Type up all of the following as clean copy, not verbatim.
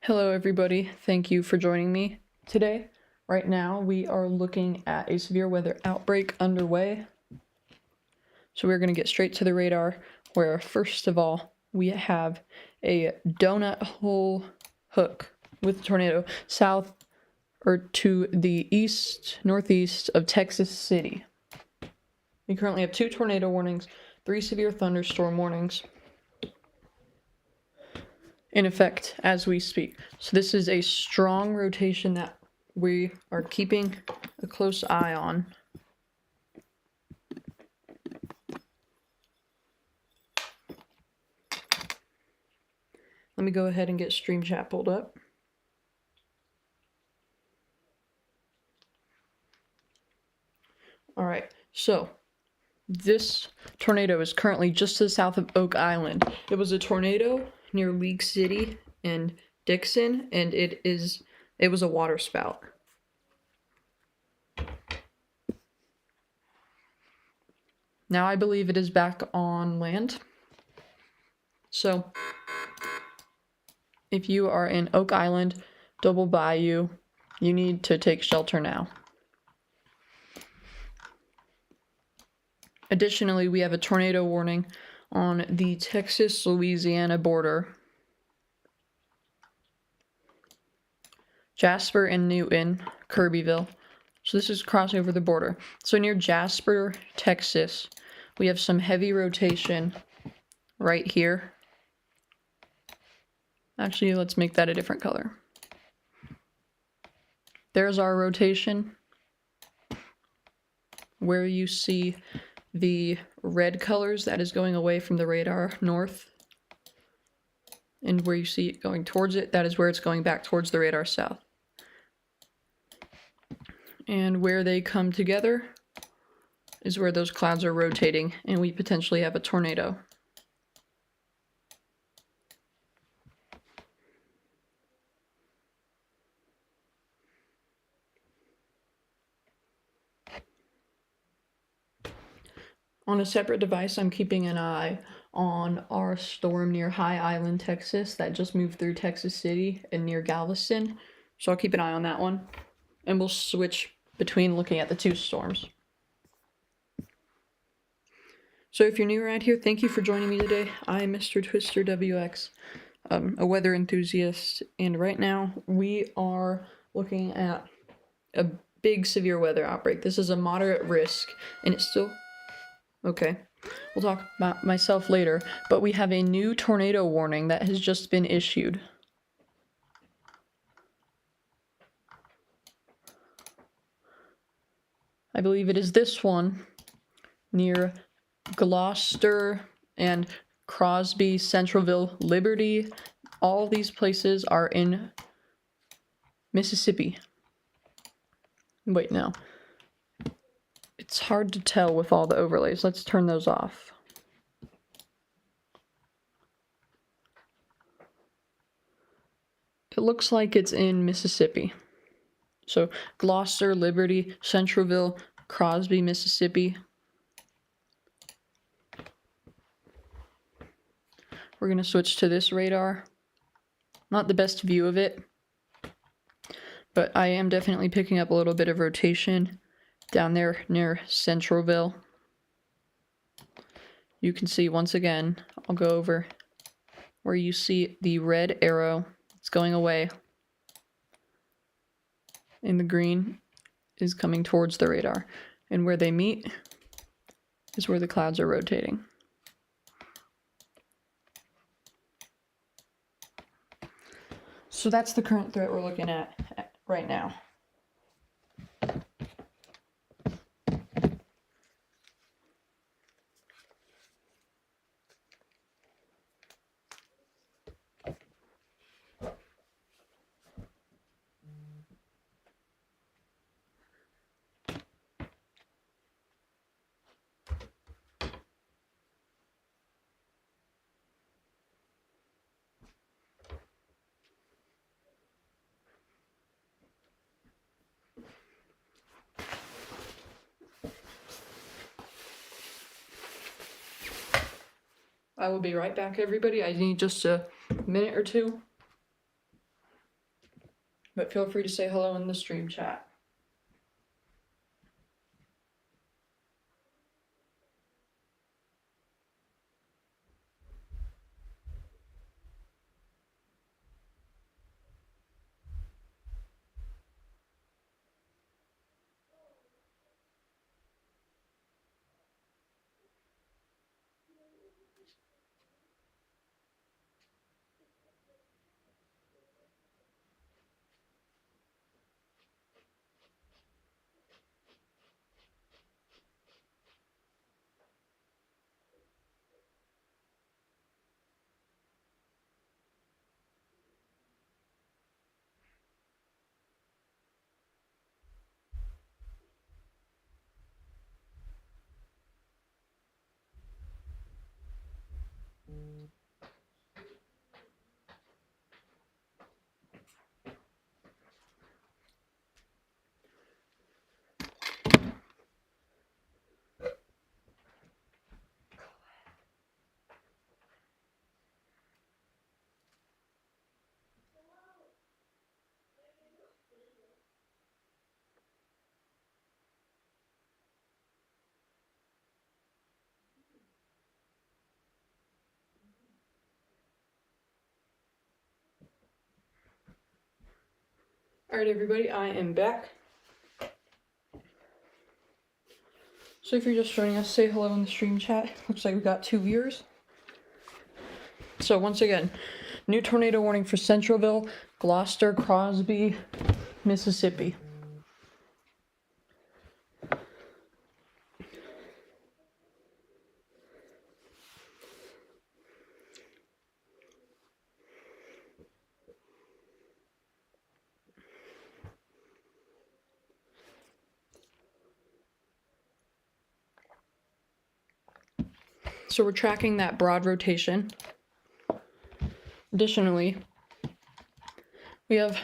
Hello, everybody. Thank you for joining me today. Right now, we are looking at a severe weather outbreak underway. So we're going to get straight to the radar, where first of all, we have a donut hole hook with a tornado south or to the northeast of Texas City. We currently have 2 tornado warnings, 3 severe thunderstorm warnings in effect as we speak. So this is a strong rotation that we are keeping a close eye on. Let me go ahead and get Stream Chat pulled up. All right, so this tornado is currently just to the south of Oak Island. It was a tornado near League City and Dixon, and it was a water spout. Now I believe it is back on land. So if you are in Oak Island, Double Bayou, you need to take shelter now. Additionally, we have a tornado warning on the Texas-Louisiana border. Jasper and Newton, Kirbyville. So this is crossing over the border. So near Jasper, Texas, we have some heavy rotation right here. Actually, let's make that a different color. There's our rotation. Where you see the red colors, that is going away from the radar north. And where you see it going towards it, that is where it's going back towards the radar south. And where they come together is where those clouds are rotating, and we potentially have a tornado. On a separate device, I'm keeping an eye on our storm near High Island, Texas, that just moved through Texas City and near Galveston. So I'll keep an eye on that one. And we'll switch between looking at the 2 storms. So if you're new around here, thank you for joining me today. I'm Mr. Twister WX, a weather enthusiast. And right now, we are looking at a big severe weather outbreak. This is a moderate risk, and it's still... Okay, we'll talk about myself later, but we have a new tornado warning that has just been issued. I believe it is this one, near Gloucester and Crosby, Centralville, Liberty. All these places are in Mississippi. Wait, no. It's hard to tell with all the overlays. Let's turn those off. It looks like it's in Mississippi. So Gloucester, Liberty, Centralville, Crosby, Mississippi. We're going to switch to this radar. Not the best view of it, but I am definitely picking up a little bit of rotation down there near Centralville. You can see once again, I'll go over where you see the red arrow. It's going away. And the green is coming towards the radar. And where they meet is where the clouds are rotating. So that's the current threat we're looking at right now. I will be right back, everybody. I need just a minute or two. but feel free to say hello in the stream chat. Alright everybody, I am back. So if you're just joining us, say hello in the stream chat. Looks like we got 2 viewers. So once again, new tornado warning for Centralville, Gloucester, Crosby, Mississippi. So we're tracking that broad rotation. Additionally, we have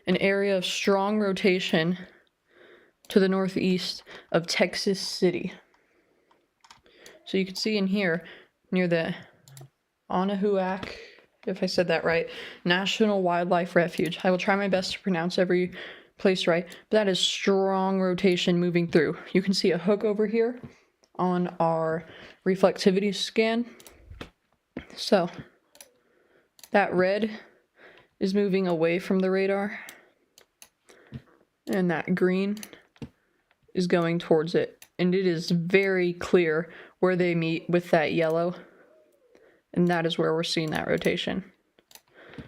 an area of strong rotation to the northeast of Texas City. So you can see in here, near the Anahuac, if I said that right, National Wildlife Refuge. I will try my best to pronounce every place right, but that is strong rotation moving through. You can see a hook over here on our reflectivity scan. So that red is moving away from the radar, and that green is going towards it. And it is very clear where they meet with that yellow, and that is where we're seeing that rotation.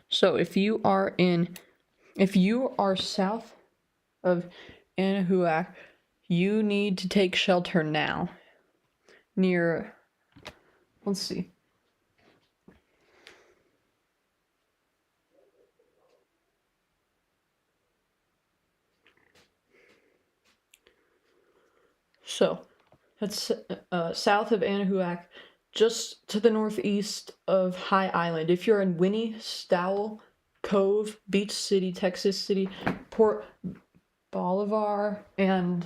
So if you are south of Anahuac, you need to take shelter now. Near, let's see. So that's south of Anahuac, just to the northeast of High Island. If you're in Winnie, Stowell, Cove, Beach City, Texas City, Port Bolivar, and,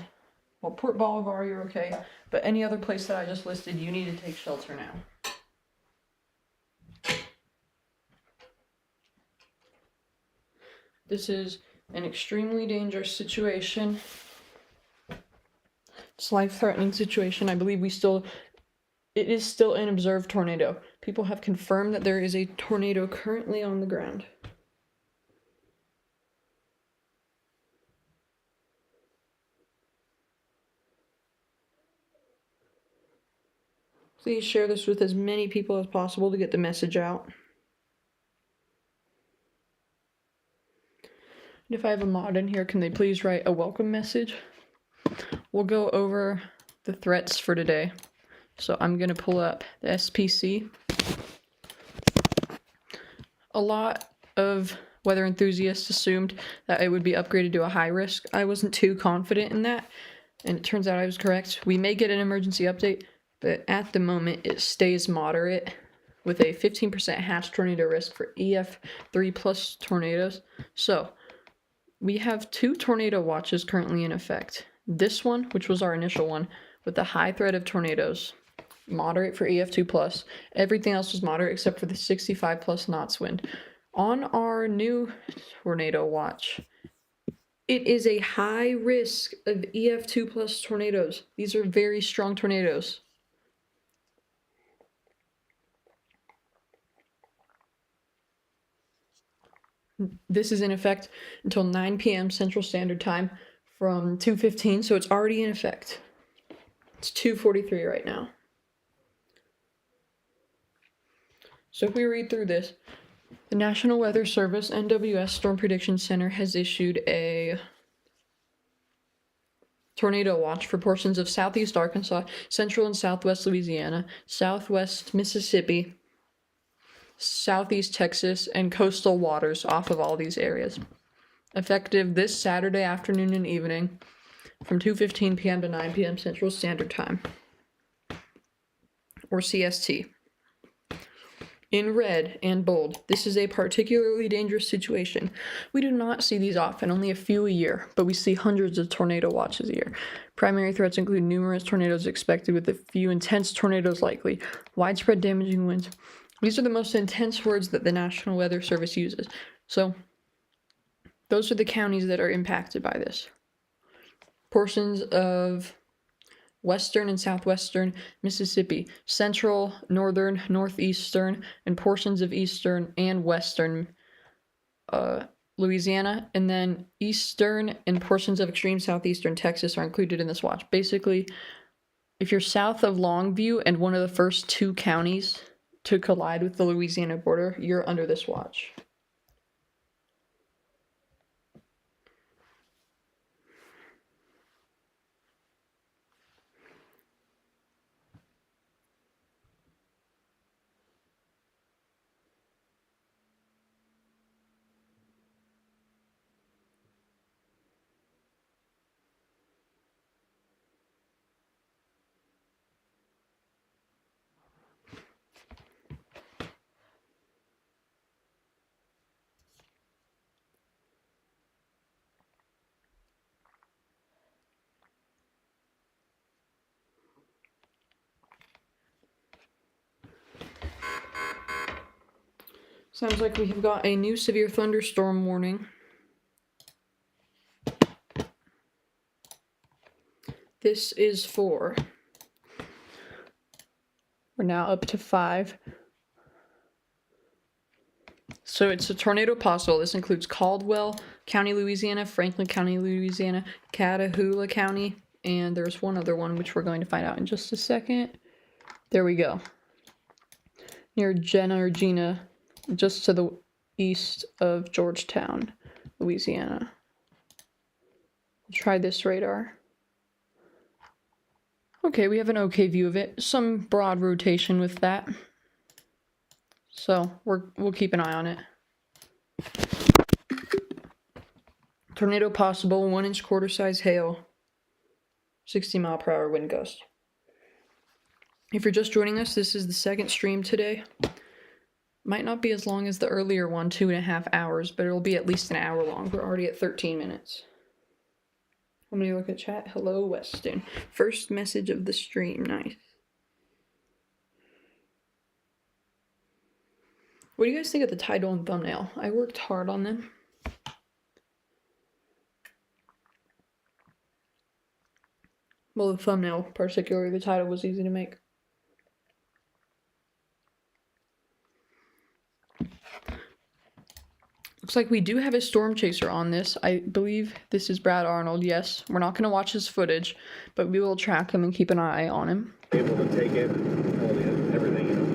well, Port Bolivar, you're okay. But any other place that I just listed, you need to take shelter now. This is an extremely dangerous situation. It's a life-threatening situation. I believe it is still an observed tornado. People have confirmed that there is a tornado currently on the ground. Please share this with as many people as possible to get the message out. And if I have a mod in here, can they please write a welcome message? We'll go over the threats for today. So I'm going to pull up the SPC. A lot of weather enthusiasts assumed that it would be upgraded to a high risk. I wasn't too confident in that, and it turns out I was correct. We may get an emergency update, but at the moment it stays moderate with a 15% hatch tornado risk for EF3 plus tornadoes. So we have 2 tornado watches currently in effect. This one, which was our initial one, with the high threat of tornadoes, moderate for EF2 plus. Everything else was moderate except for the 65 plus knots wind. On our new tornado watch, it is a high risk of EF2 plus tornadoes. These are very strong tornadoes. This is in effect until 9 p.m. Central Standard Time from 2:15, so it's already in effect. It's 2:43 right now. So if we read through this, the National Weather Service, NWS Storm Prediction Center, has issued a tornado watch for portions of southeast Arkansas, central and southwest Louisiana, southwest Mississippi, southeast Texas, and coastal waters off of all these areas. Effective this Saturday afternoon and evening from 2:15 p.m. to 9 p.m. Central Standard Time, or CST. In red and bold, this is a particularly dangerous situation. We do not see these often, only a few a year, but we see hundreds of tornado watches a year. Primary threats include numerous tornadoes expected with a few intense tornadoes likely, widespread damaging winds. These are the most intense words that the National Weather Service uses. So, those are the counties that are impacted by this. Portions of western and southwestern Mississippi, central, northern, northeastern, and portions of eastern and western Louisiana, and then eastern and portions of extreme southeastern Texas are included in this watch. Basically, if you're south of Longview and one of the first two counties to collide with the Louisiana border, you're under this watch. Sounds like we have got a new severe thunderstorm warning. This is for, we're now up to 5. So it's a tornado possible. This includes Caldwell County, Louisiana, Franklin County, Louisiana, Catahoula County, and there's one other one which we're going to find out in just a second. There we go. Near Gina, just to the east of Georgetown, Louisiana. Try this radar. Okay, we have an okay view of it. Some broad rotation with that. So we'll keep an eye on it. Tornado possible, 1-inch quarter-size hail, 60-mile-per-hour wind gust. If you're just joining us, this is the second stream today. Might not be as long as the earlier one, 2.5 hours, but it'll be at least an hour long. We're already at 13 minutes. Let me look at chat. Hello, Weston. First message of the stream. Nice. What do you guys think of the title and thumbnail? I worked hard on them. Well, the thumbnail, particularly the title, was easy to make. Looks like we do have a storm chaser on this. I believe this is Brad Arnold. Yes, we're not going to watch his footage, but we will track him and keep an eye on him. Able to take it, everything, you know.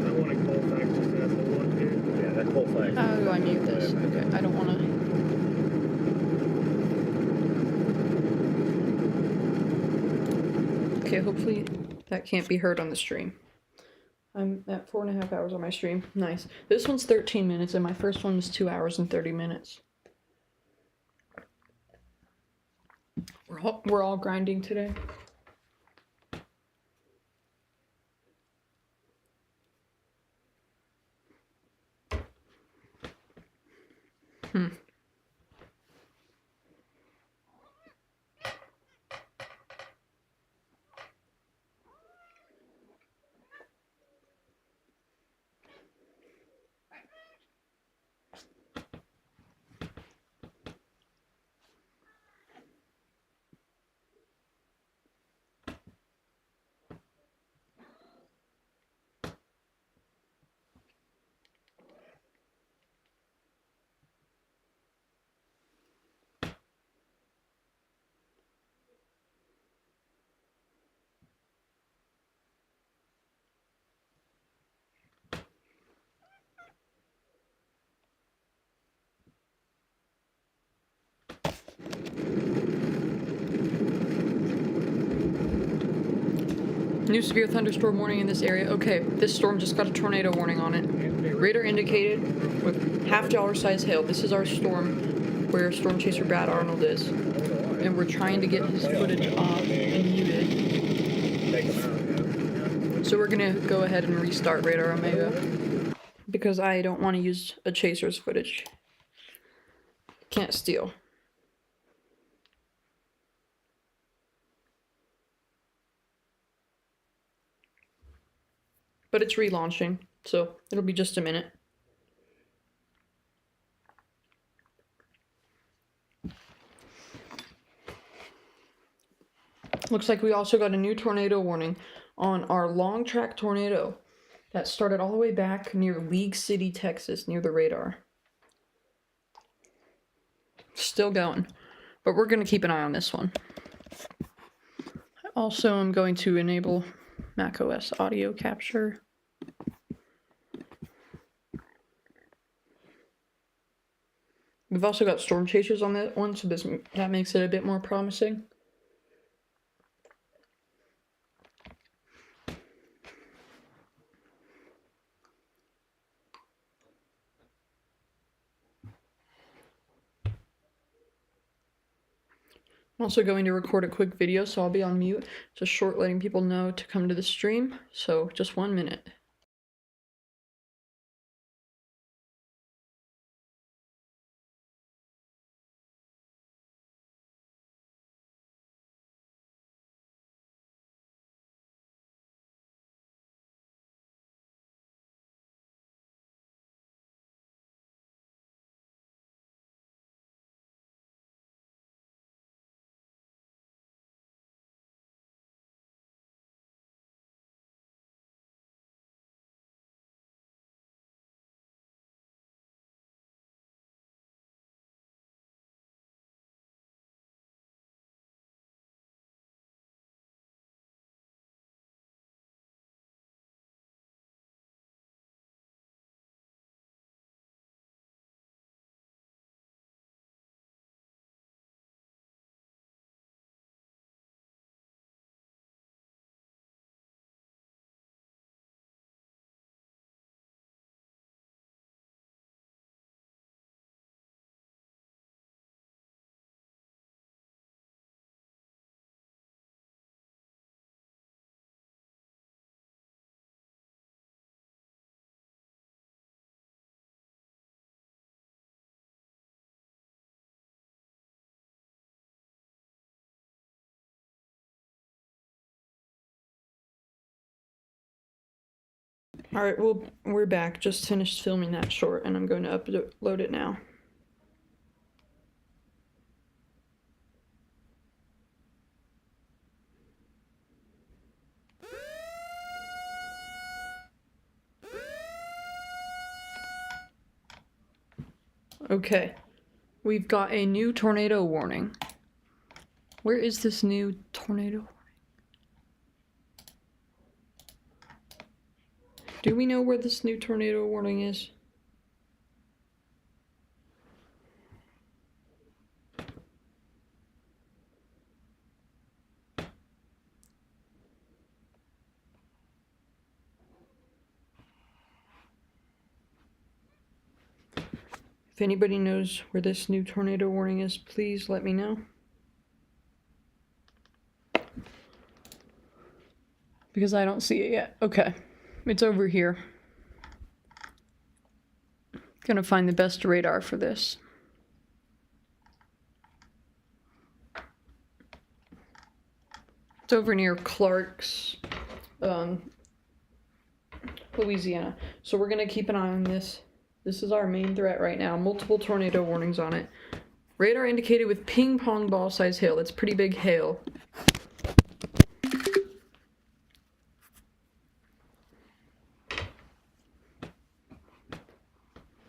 I want a Colfax just to have a look here. Yeah, that Colfax. How do I mute this? Okay, I don't want to. Okay, hopefully that can't be heard on the stream. I'm at 4.5 hours on my stream. Nice. This one's 13 minutes, and my first one was 2 hours and 30 minutes. We're all grinding today. New severe thunderstorm warning in this area. Okay, this storm just got a tornado warning on it. Radar indicated with half-dollar size hail. This is our storm where Storm Chaser Brad Arnold is. And we're trying to get his footage off and muted. Take them out, So we're gonna go ahead and restart Radar Omega. Because I don't want to use a Chaser's footage. Can't steal. But it's relaunching, so it'll be just a minute. Looks like we also got a new tornado warning on our long track tornado that started all the way back near League City, Texas, near the radar. Still going, but we're going to keep an eye on this one. Also, I'm going to enable macOS audio capture. We've also got storm chasers on that one, so that makes it a bit more promising. I'm also going to record a quick video, so I'll be on mute, just short letting people know to come to the stream, so just 1 minute. Alright, well, we're back. Just finished filming that short, and I'm going to upload it now. Okay, we've got a new tornado warning. Where is this new tornado warning? Do we know where this new tornado warning is? If anybody knows where this new tornado warning is, please let me know. Because I don't see it yet. Okay, it's over here. Gonna find the best radar for this. It's over near Clark's, Louisiana. So we're gonna keep an eye on this. This is our main threat right now. Multiple tornado warnings on it. Radar indicated with ping pong ball size hail. That's pretty big hail.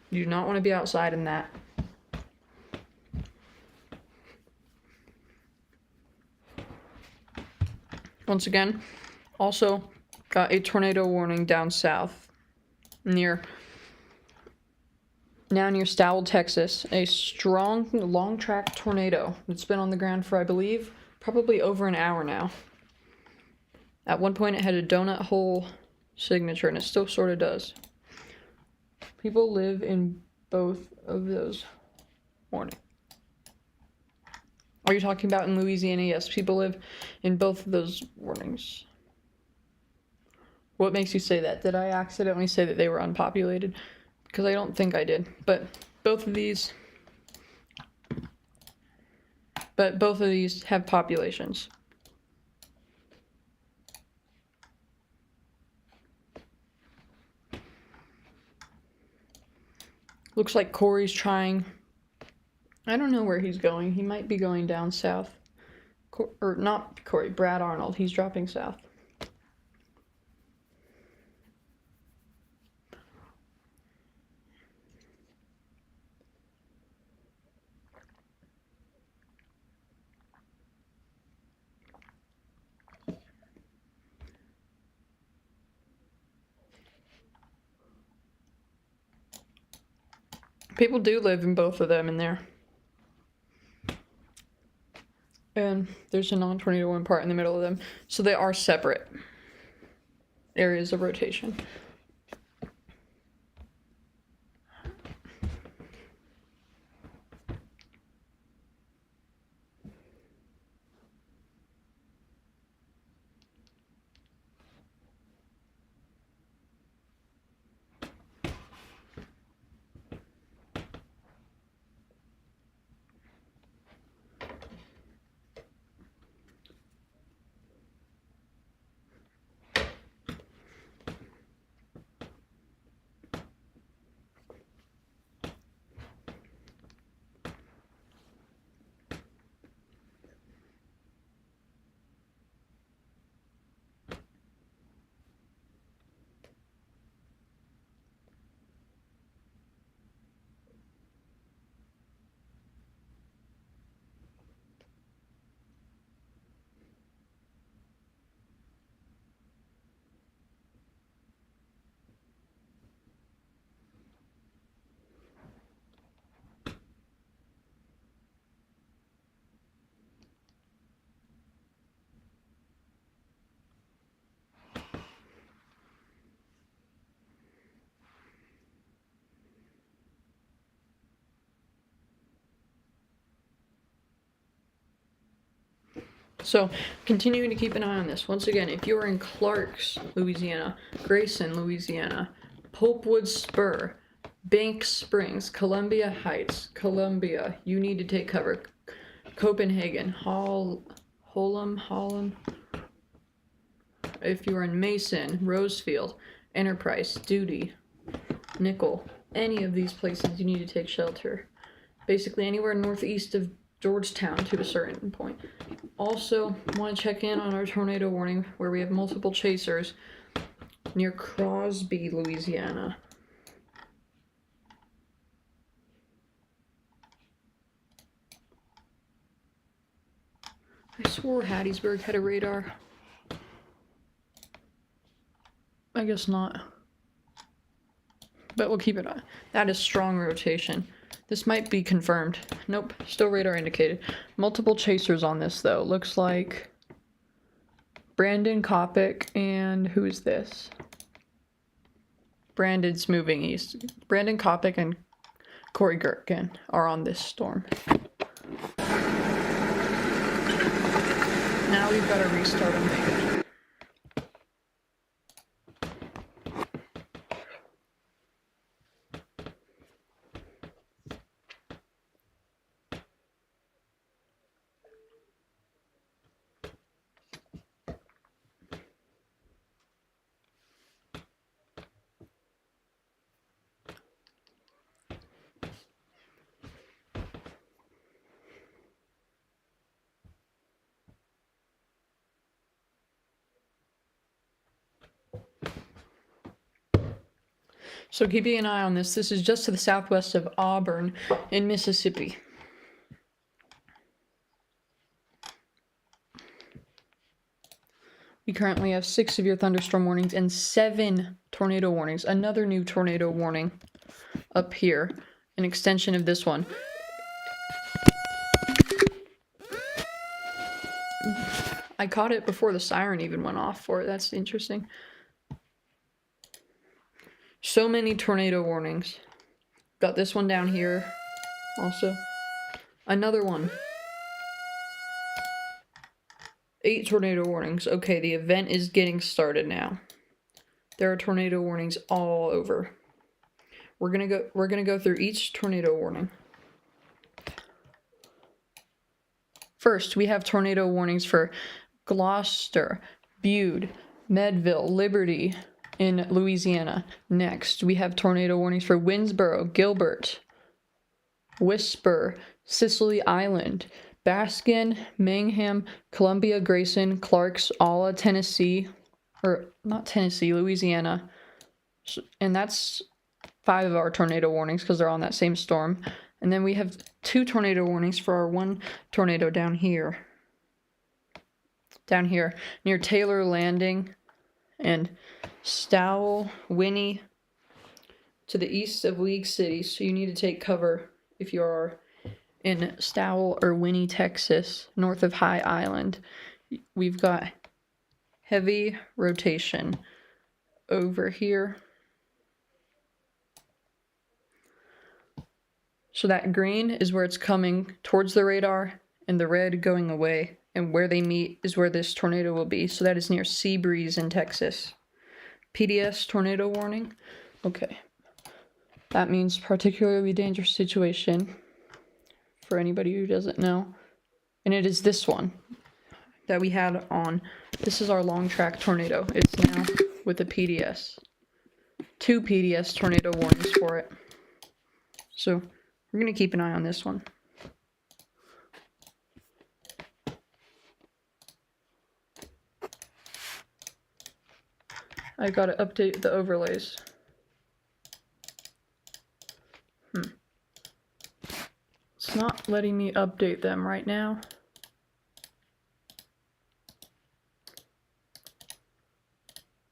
You do not want to be outside in that. Once again, also got a tornado warning down south near Stowell, Texas. A strong long track tornado. It's been on the ground for, I believe, probably over an hour now. At one point, it had a donut hole signature, and it still sort of does. People live in both of those warnings. Are you talking about in Louisiana? Yes, people live in both of those warnings. What makes you say that? Did I accidentally say that they were unpopulated? Because I don't think I did. But both of these have populations. Looks like Corey's trying. I don't know where he's going. He might be going down south. Or not Corey, Brad Arnold. He's dropping south. People do live in both of them in there. And there's a non-tornado wind part in the middle of them. So they are separate areas of rotation. So, continuing to keep an eye on this. Once again, if you're in Clarks, Louisiana, Grayson, Louisiana, Popewood Spur, Bank Springs, Columbia Heights, Columbia, you need to take cover. Copenhagen, Holland. If you are in Mason, Rosefield, Enterprise, Duty, Nickel, any of these places, you need to take shelter. Basically, anywhere northeast of Georgetown to a certain point. Also, want to check in on our tornado warning where we have multiple chasers near Crosby, Louisiana. I swore Hattiesburg had a radar. I guess not. But we'll keep it on. That is strong rotation. This might be confirmed. Nope, still radar indicated. Multiple chasers on this though. Looks like Brandon Kopic and who is this? Brandon's moving east. Brandon Kopic and Corey Gherkin are on this storm. Now we've got to restart on Vegas. So keeping an eye on this. This is just to the southwest of Auburn in Mississippi. We currently have 6 severe thunderstorm warnings and 7 tornado warnings. Another new tornado warning up here. An extension of this one. I caught it before the siren even went off for it. That's interesting. So many tornado warnings. Got this one down here also. Another one. 8 tornado warnings. Okay, the event is getting started now. There are tornado warnings all over. We're gonna go through each tornado warning. First, we have tornado warnings for Gloucester, Bude, Medville, Liberty in Louisiana. Next, we have tornado warnings for Winnsboro, Gilbert, Whisper, Sicily Island, Baskin, Mangham, Columbia, Grayson, Clarks, Alla, Tennessee, or not Tennessee, Louisiana. And that's 5 of our tornado warnings because they're on that same storm. And then we have 2 tornado warnings for our one tornado down here. Down here near Taylor Landing and Stowell, Winnie to the east of League City. So you need to take cover if you are in Stowell or Winnie, Texas, north of High Island. We've got heavy rotation over here. So that green is where it's coming towards the radar and the red going away. And where they meet is where this tornado will be. So that is near Seabreeze in Texas. PDS tornado warning. Okay. That means particularly dangerous situation for anybody who doesn't know. And it is this one that we had on. This is our long track tornado. It's now with a PDS. 2 PDS tornado warnings for it. So we're going to keep an eye on this one. I got to update the overlays. It's not letting me update them right now.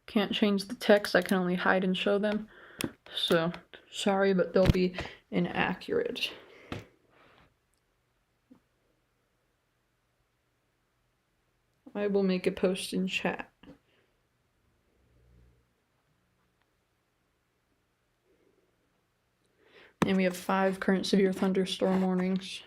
Can't change the text, I can only hide and show them. So, sorry, but they'll be inaccurate. I will make a post in chat. And we have 5 current severe thunderstorm warnings.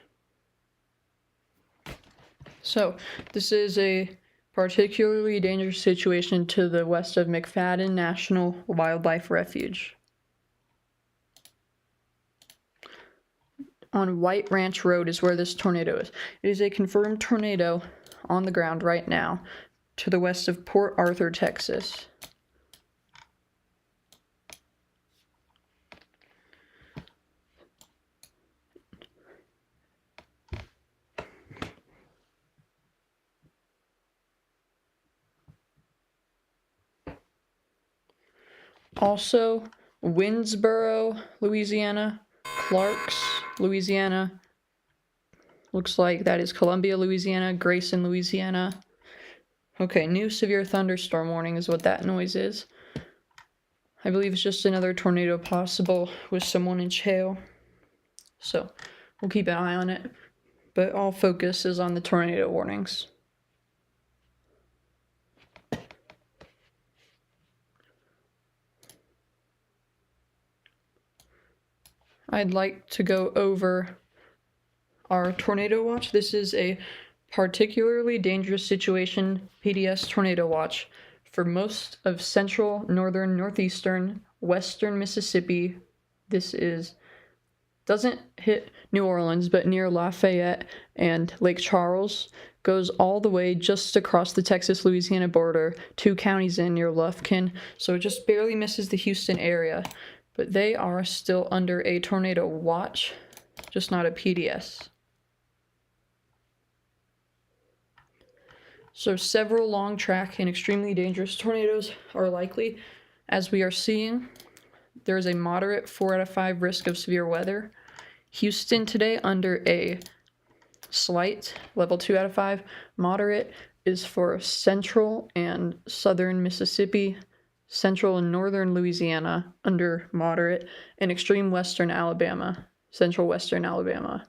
So, this is a particularly dangerous situation to the west of McFadden National Wildlife Refuge. On White Ranch Road is where this tornado is. It is a confirmed tornado on the ground right now to the west of Port Arthur, Texas. Also, Winnsboro, Louisiana, Clarks, Louisiana, looks like that is Columbia, Louisiana, Grayson, Louisiana. Okay, new severe thunderstorm warning is what that noise is. I believe it's just another tornado possible with someone in jail. So, we'll keep an eye on it. But all focus is on the tornado warnings. I'd like to go over our tornado watch. This is a particularly dangerous situation PDS tornado watch for most of central, northern, northeastern, western Mississippi. This doesn't hit New Orleans, but near Lafayette and Lake Charles, goes all the way just across the Texas-Louisiana border, 2 counties in near Lufkin, so it just barely misses the Houston area. But they are still under a tornado watch, just not a PDS. So several long track and extremely dangerous tornadoes are likely. As we are seeing, there is a moderate 4 out of 5 risk of severe weather. Houston today under a slight, level 2 out of 5. Moderate is for central and southern Mississippi, central and northern Louisiana under moderate, and extreme western Alabama, central western Alabama.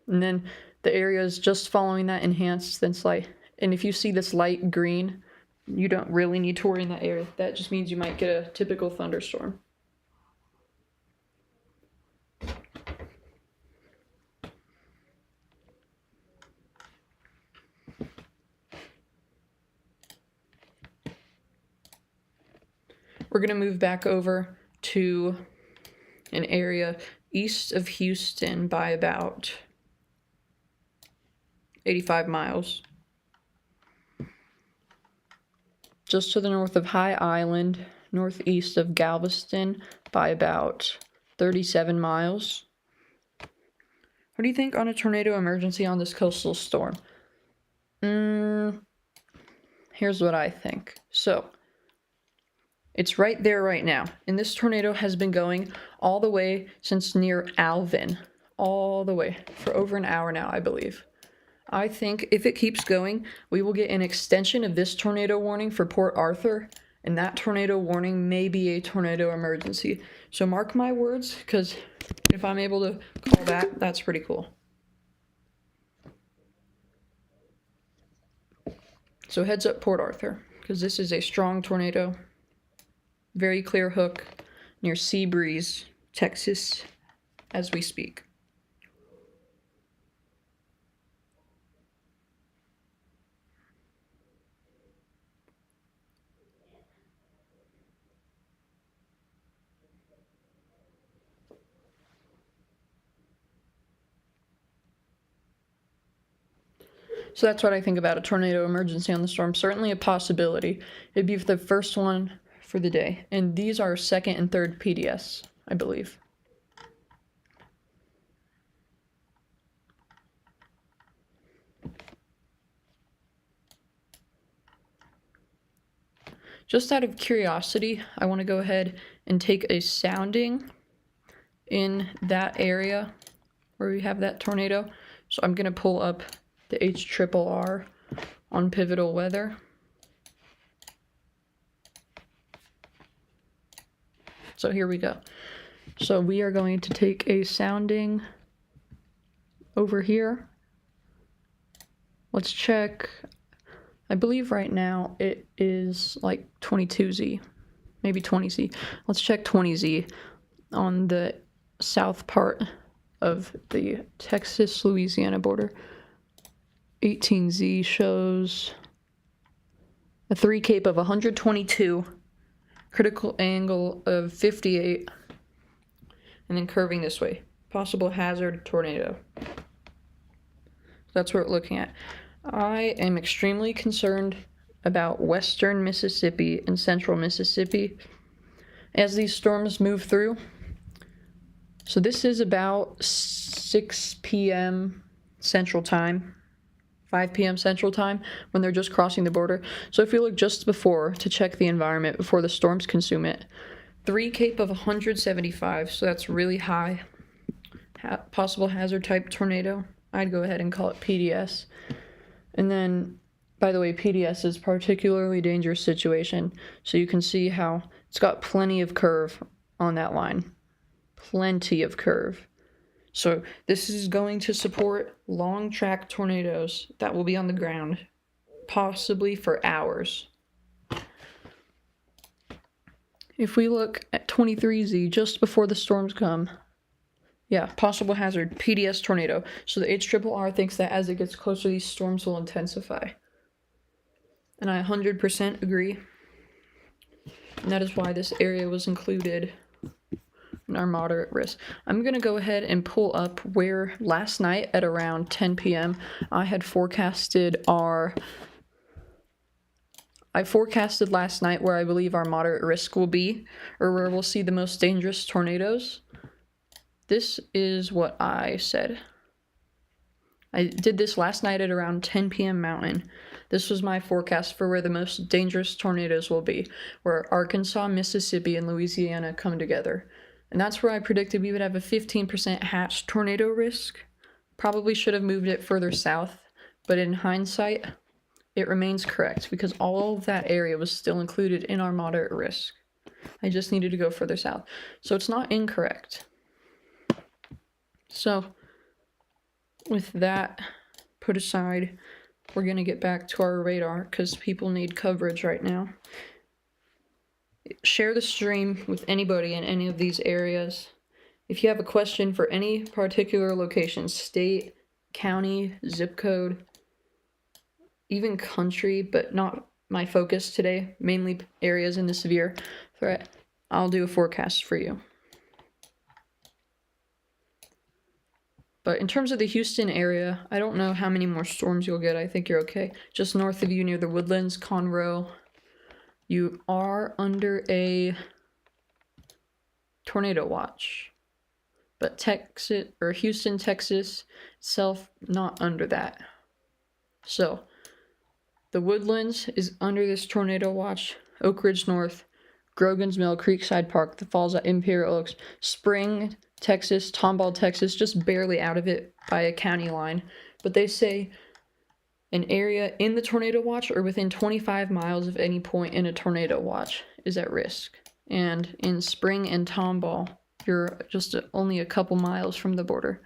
And then The area is just following that enhanced thin light. And if you see this light green, you don't really need to worry in that area. That just means you might get a typical thunderstorm. We're going to move back over to an area east of Houston by about 85 miles. Just to the north of High Island, northeast of Galveston by about 37 miles. What do you think on a tornado emergency on this coastal storm? Here's what I think. So, it's right there right now. And this tornado has been going all the way since near Alvin. All the way for over an hour now, I believe. I think if it keeps going, we will get an extension of this tornado warning for Port Arthur. And that tornado warning may be a tornado emergency. So mark my words, because if I'm able to call that, that's pretty cool. So heads up Port Arthur, because this is a strong tornado. Very clear hook near Seabreeze, Texas, as we speak. So that's what I think about a tornado emergency on the storm. Certainly a possibility. It'd be the first one for the day. And these are second and third PDS, I believe. Just out of curiosity, I want to go ahead and take a sounding in that area where we have that tornado. So I'm going to pull up the HRRR on Pivotal Weather. So here we go. So we are going to take a sounding over here. Let's check. I believe right now it is like 22Z, maybe 20Z. Let's check 20Z on the south part of the Texas-Louisiana border. 18Z shows a 3 cape of 122, critical angle of 58, and then curving this way. Possible hazard tornado. That's what we're looking at. I am extremely concerned about western Mississippi and central Mississippi as these storms move through. So this is about 6 p.m. Central Time, 5 p.m. Central Time, when they're just crossing the border. So if you look just before to check the environment before the storms consume it, 3 cape of 175, so that's really high. Possible hazard type tornado. I'd go ahead and call it PDS. And then, by the way, PDS is particularly dangerous situation. So you can see how it's got plenty of curve on that line. Plenty of curve. So this is going to support long track tornadoes that will be on the ground, possibly for hours. If we look at 23Z just before the storms come, yeah, possible hazard, PDS tornado. So the HRRR thinks that as it gets closer, these storms will intensify. And I 100% agree. And that is why this area was included in our moderate risk. I'm going to go ahead and pull up where last night at around 10 p.m. I forecasted last night where I believe our moderate risk will be, or where we'll see the most dangerous tornadoes. This is what I said. I did this last night at around 10 p.m. Mountain. This was my forecast for where the most dangerous tornadoes will be, where Arkansas, Mississippi, and Louisiana come together. And that's where I predicted we would have a 15% hatch tornado risk. Probably should have moved it further south, but in hindsight, it remains correct because all of that area was still included in our moderate risk. I just needed to go further south. So it's not incorrect. So with that put aside, we're going to get back to our radar because people need coverage right now. Share the stream with anybody in any of these areas. If you have a question for any particular location, state, county, zip code, even country, but not my focus today, mainly areas in the severe threat, I'll do a forecast for you. But in terms of the Houston area, I don't know how many more storms you'll get. I think you're okay. Just north of you near the Woodlands, Conroe, you are under a tornado watch. But Texas, or Houston, Texas itself, not under that. So, the Woodlands is under this tornado watch. Oak Ridge North, Grogan's Mill, Creekside Park, the Falls at Imperial Oaks, Spring, Texas, Tomball, Texas, just barely out of it by a county line. But they say an area in the tornado watch or within 25 miles of any point in a tornado watch is at risk. And in Spring and Tomball, you're just only a couple miles from the border.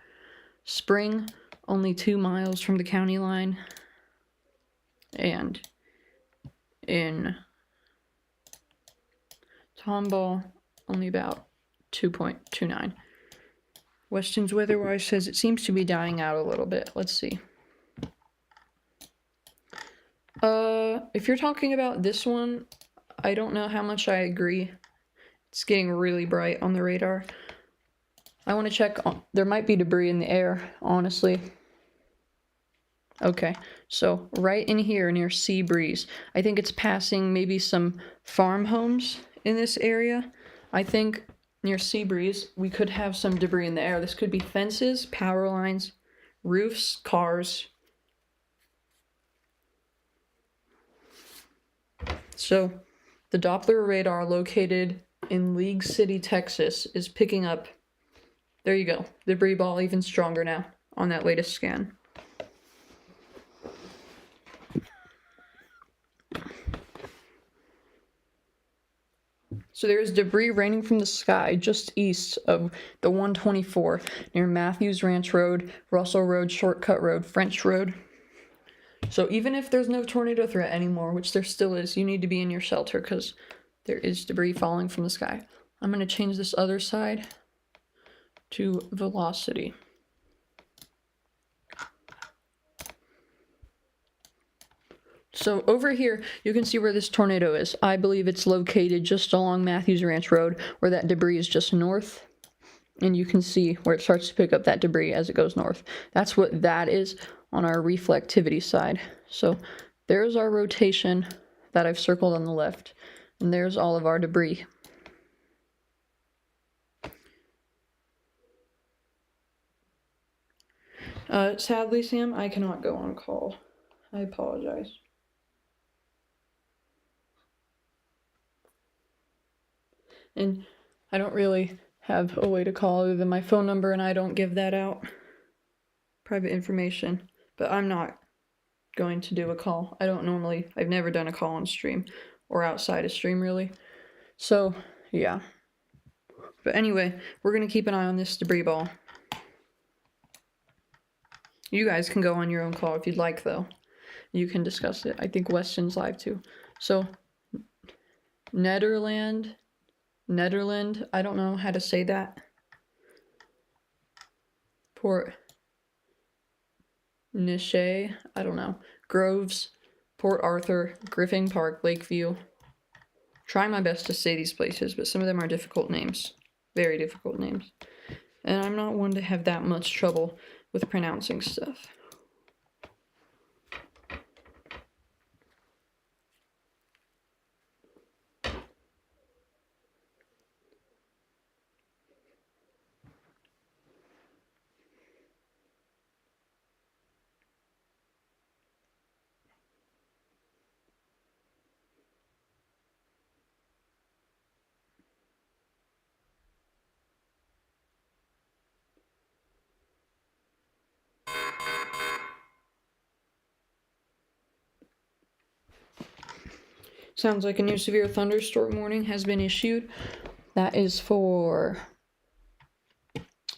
Spring, only 2 miles from the county line. And in Tomball, only about 2.29. Weston's WeatherWise says it seems to be dying out a little bit. Let's see. If you're talking about this one, I don't know how much I agree. It's getting really bright on the radar. I want to check. There might be debris in the air, honestly. Okay, so right in here near Sea Breeze, I think it's passing maybe some farm homes in this area. I think near Sea Breeze, we could have some debris in the air. This could be fences, power lines, roofs, cars. So the Doppler radar located in League City, Texas is picking up, there you go, debris ball even stronger now on that latest scan. So there's debris raining from the sky just east of the 124 near Matthews Ranch Road, Russell Road, Shortcut Road, French Road. So even if there's no tornado threat anymore, which there still is, you need to be in your shelter because there is debris falling from the sky. I'm going to change this other side to velocity. So over here, you can see where this tornado is. I believe it's located just along Matthews Ranch Road, where that debris is just north. And you can see where it starts to pick up that debris as it goes north. That's what that is on our reflectivity side. So there's our rotation that I've circled on the left. And there's all of our debris. Sadly, Sam, I cannot go on call. I apologize. And I don't really have a way to call other than my phone number, and I don't give that out. Private information. But I'm not going to do a call. I've never done a call on stream or outside of stream, really. So, yeah. But anyway, we're going to keep an eye on this debris ball. You guys can go on your own call if you'd like, though. You can discuss it. I think Weston's live, too. So, Netherland, I don't know how to say that. Port Neches, I don't know. Groves, Port Arthur, Griffin Park, Lakeview. Try my best to say these places, but some of them are difficult names. Very difficult names. And I'm not one to have that much trouble with pronouncing stuff. Sounds like a new severe thunderstorm warning has been issued. That is for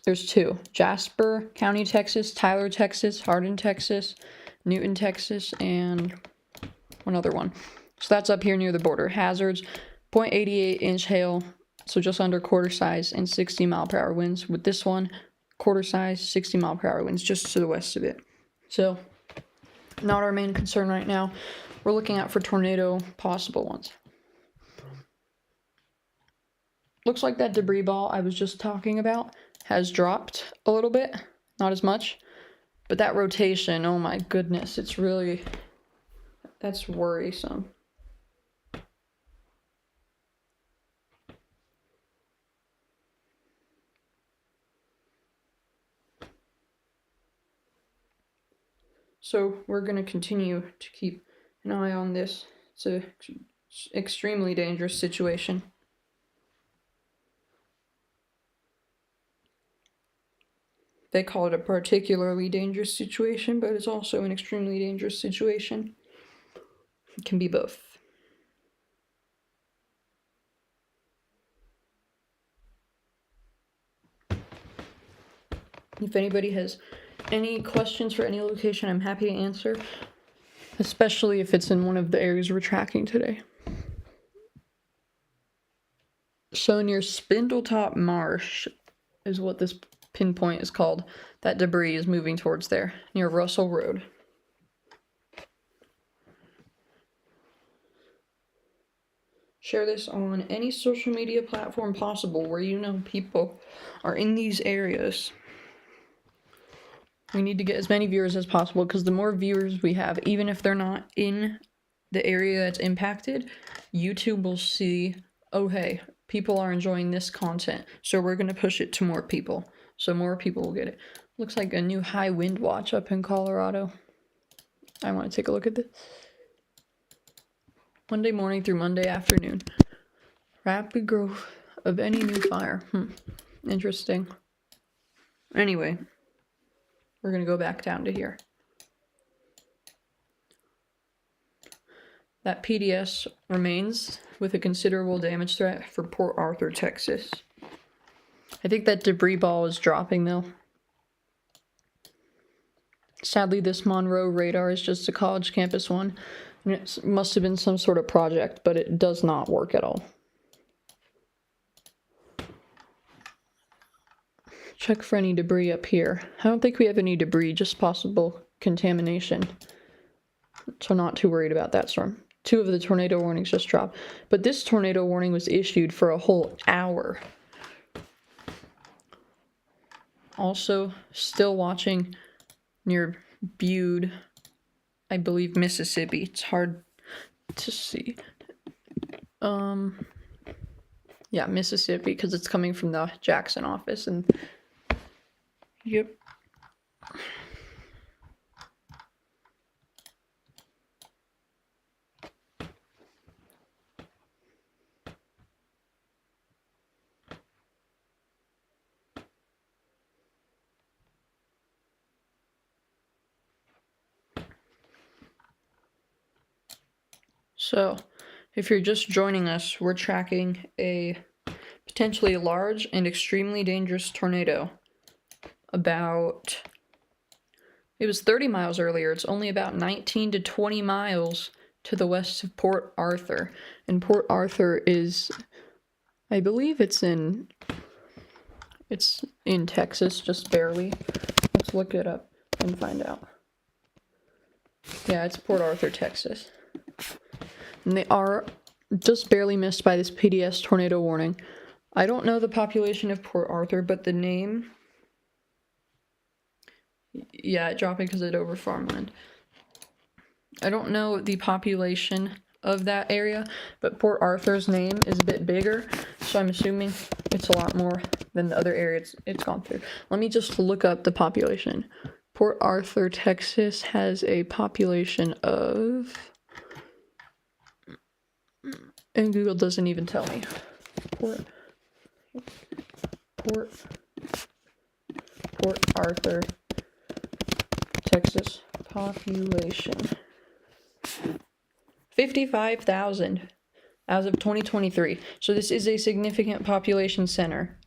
There's two: Jasper County, Texas, Tyler, Texas, Hardin, Texas, Newton, Texas, and one other one. So that's up here near the border. Hazards: 0.88 inch hail, so just under quarter size, and 60 mile per hour winds. With this one, quarter size, 60 mile per hour winds just to the west of it. So, not our main concern right now. We're looking out for tornado possible ones. Looks like that debris ball I was just talking about has dropped a little bit, not as much, but that rotation, oh my goodness, it's really, that's worrisome. So we're going to continue to keep an eye on this. It's an extremely dangerous situation. They call it a particularly dangerous situation, but it's also an extremely dangerous situation. It can be both. If anybody has any questions for any location, I'm happy to answer, especially if it's in one of the areas we're tracking today. So near Spindletop Marsh is what this pinpoint is called. That debris is moving towards there, near Russell Road. Share this on any social media platform possible where you know people are in these areas. We need to get as many viewers as possible, because the more viewers we have, even if they're not in the area that's impacted, YouTube will see, oh hey, people are enjoying this content, so we're going to push it to more people, so more people will get it. Looks like a new high wind watch up in Colorado. I want to take a look at this. Monday morning through Monday afternoon. Rapid growth of any new fire. Interesting. Anyway, we're going to go back down to here. That PDS remains with a considerable damage threat for Port Arthur, Texas. I think that debris ball is dropping though. Sadly, this Monroe radar is just a college campus one, and it must have been some sort of project, but it does not work at all. Check for any debris up here. I don't think we have any debris, just possible contamination. So not too worried about that storm. 2 of the tornado warnings just dropped. But this tornado warning was issued for a whole hour. Also, still watching near Bude, I believe, Mississippi. It's hard to see. Yeah, Mississippi, because it's coming from the Jackson office, and yep. So, if you're just joining us, we're tracking a potentially large and extremely dangerous tornado. It was 30 miles earlier. It's only about 19 to 20 miles to the west of Port Arthur. And Port Arthur is, I believe it's in Texas, just barely. Let's look it up and find out. Yeah, it's Port Arthur, Texas. And they are just barely missed by this PDS tornado warning. I don't know the population of Port Arthur, but the name... Yeah, it dropped because it over farmland. I don't know the population of that area, but Port Arthur's name is a bit bigger, so I'm assuming it's a lot more than the other areas it's gone through. Let me just look up the population. Port Arthur, Texas has a population of... And Google doesn't even tell me. Port Arthur, Texas population. 55,000 as of 2023. So this is a significant population center.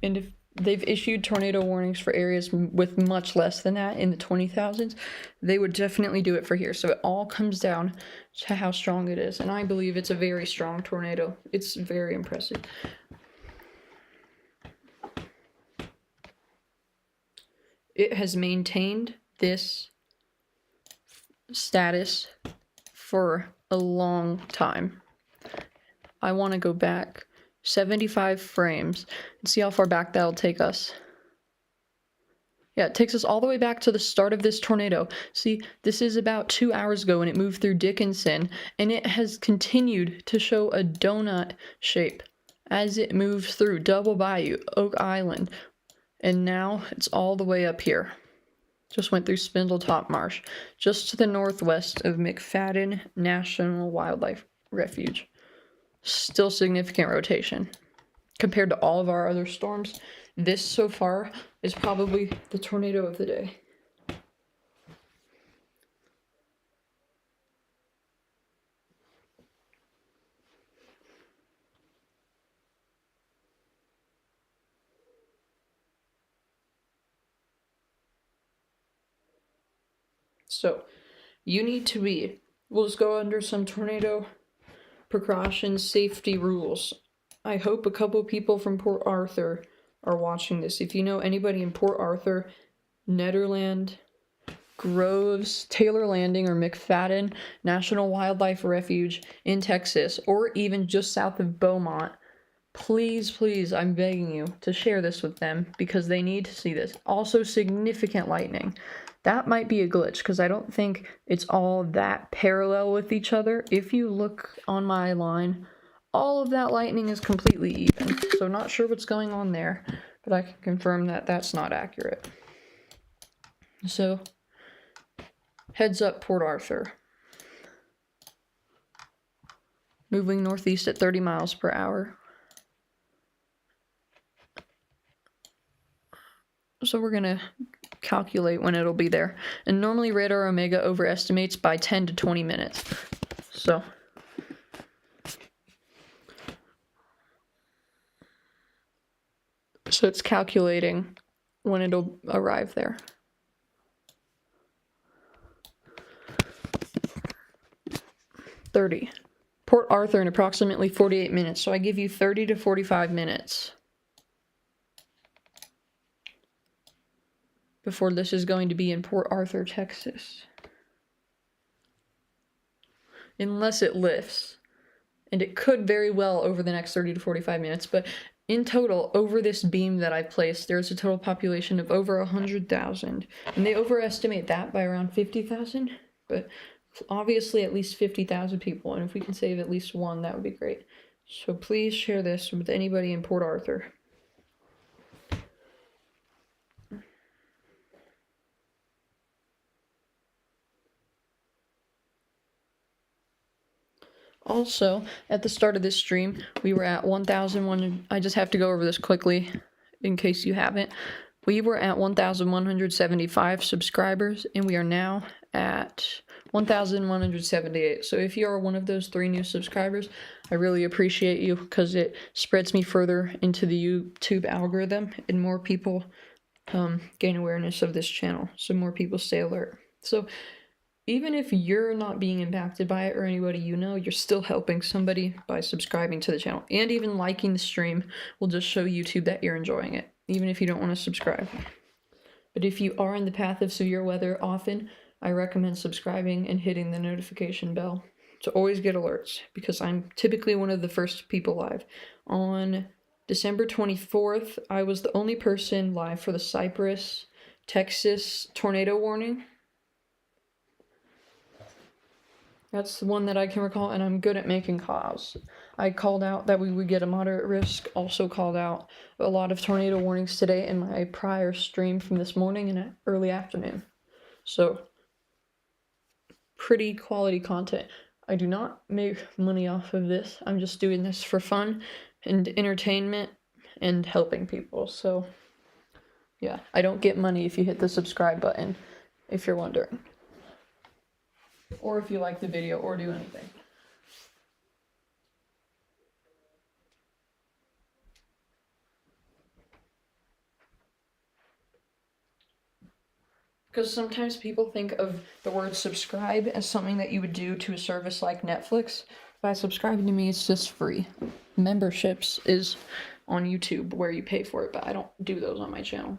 And if they've issued tornado warnings for areas with much less than that in the 20,000s. They would definitely do it for here. So it all comes down to how strong it is. And I believe it's a very strong tornado. It's very impressive. It has maintained this status for a long time. I want to go back 75 frames and see how far back that'll take us. Yeah, it takes us all the way back to the start of this tornado. See, this is about 2 hours ago when it moved through Dickinson, and it has continued to show a donut shape as it moves through Double Bayou, Oak Island, and now it's all the way up here. Just went through Spindletop Marsh, just to the northwest of McFadden National Wildlife Refuge. Still significant rotation. Compared to all of our other storms, this so far is probably the tornado of the day. So, you need to we'll just go under some tornado precautions, safety rules. I hope a couple people from Port Arthur are watching this. If you know anybody in Port Arthur, Nederland, Groves, Taylor Landing, or McFadden National Wildlife Refuge in Texas, or even just south of Beaumont, please, please, I'm begging you to share this with them because they need to see this. Also, significant lightning. That might be a glitch because I don't think it's all that parallel with each other. If you look on my line, all of that lightning is completely even. So not sure what's going on there, but I can confirm that that's not accurate. So, heads up, Port Arthur. Moving northeast at 30 miles per hour. So we're going to calculate when it'll be there. And normally Radar Omega overestimates by 10 to 20 minutes. So it's calculating when it'll arrive there. Port Arthur in approximately 48 minutes. So I give you 30 to 45 minutes before this is going to be in Port Arthur, Texas. Unless it lifts. And it could very well over the next 30 to 45 minutes. But in total, over this beam that I've placed, there's a total population of over 100,000. And they overestimate that by around 50,000. But obviously at least 50,000 people. And if we can save at least one, that would be great. So please share this with anybody in Port Arthur. Also, at the start of this stream, we were at 1,100. I just have to go over this quickly in case you haven't. We were at 1,175 subscribers, and we are now at 1,178. So if you are one of those 3 new subscribers, I really appreciate you because it spreads me further into the YouTube algorithm, and more people gain awareness of this channel, so more people stay alert. So even if you're not being impacted by it or anybody you know, you're still helping somebody by subscribing to the channel. And even liking the stream will just show YouTube that you're enjoying it, even if you don't want to subscribe. But if you are in the path of severe weather often, I recommend subscribing and hitting the notification bell to always get alerts, because I'm typically one of the first people live. On December 24th, I was the only person live for the Cypress, Texas tornado warning. That's the one that I can recall, and I'm good at making calls. I called out that we would get a moderate risk, also called out a lot of tornado warnings today in my prior stream from this morning and early afternoon. So, pretty quality content. I do not make money off of this. I'm just doing this for fun and entertainment and helping people. So, yeah, I don't get money if you hit the subscribe button, if you're wondering. Or if you like the video or do anything. Because sometimes people think of the word subscribe as something that you would do to a service like Netflix. By subscribing to me, it's just free. Memberships is on YouTube where you pay for it, but I don't do those on my channel.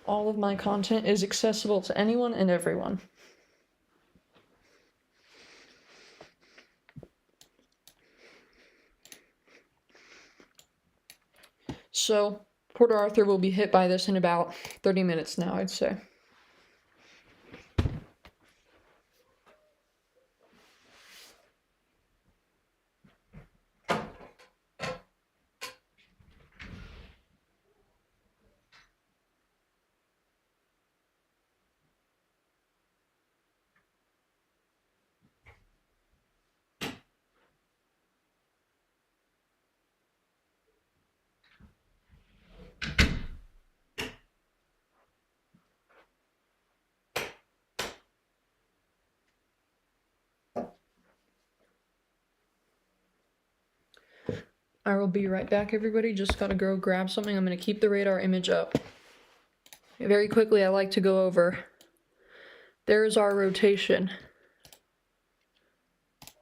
All of my content is accessible to anyone and everyone. So, Port Arthur will be hit by this in about 30 minutes now, I'd say. I will be right back, everybody. Just gotta go grab something. I'm gonna keep the radar image up. Very quickly, I like to go over. There's our rotation.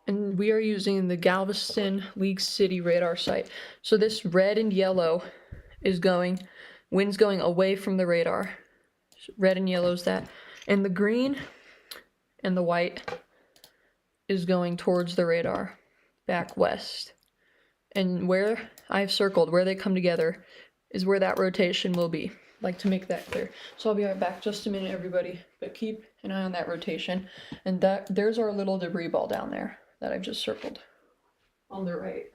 And we are using the Galveston League City radar site. So this red and yellow is going, wind's going away from the radar. Red and yellow is that. And the green and the white is going towards the radar, back west. And where I've circled, where they come together, is where that rotation will be. I'd like to make that clear. So I'll be right back, just a minute, everybody. But keep an eye on that rotation. And there's our little debris ball down there that I've just circled on the right.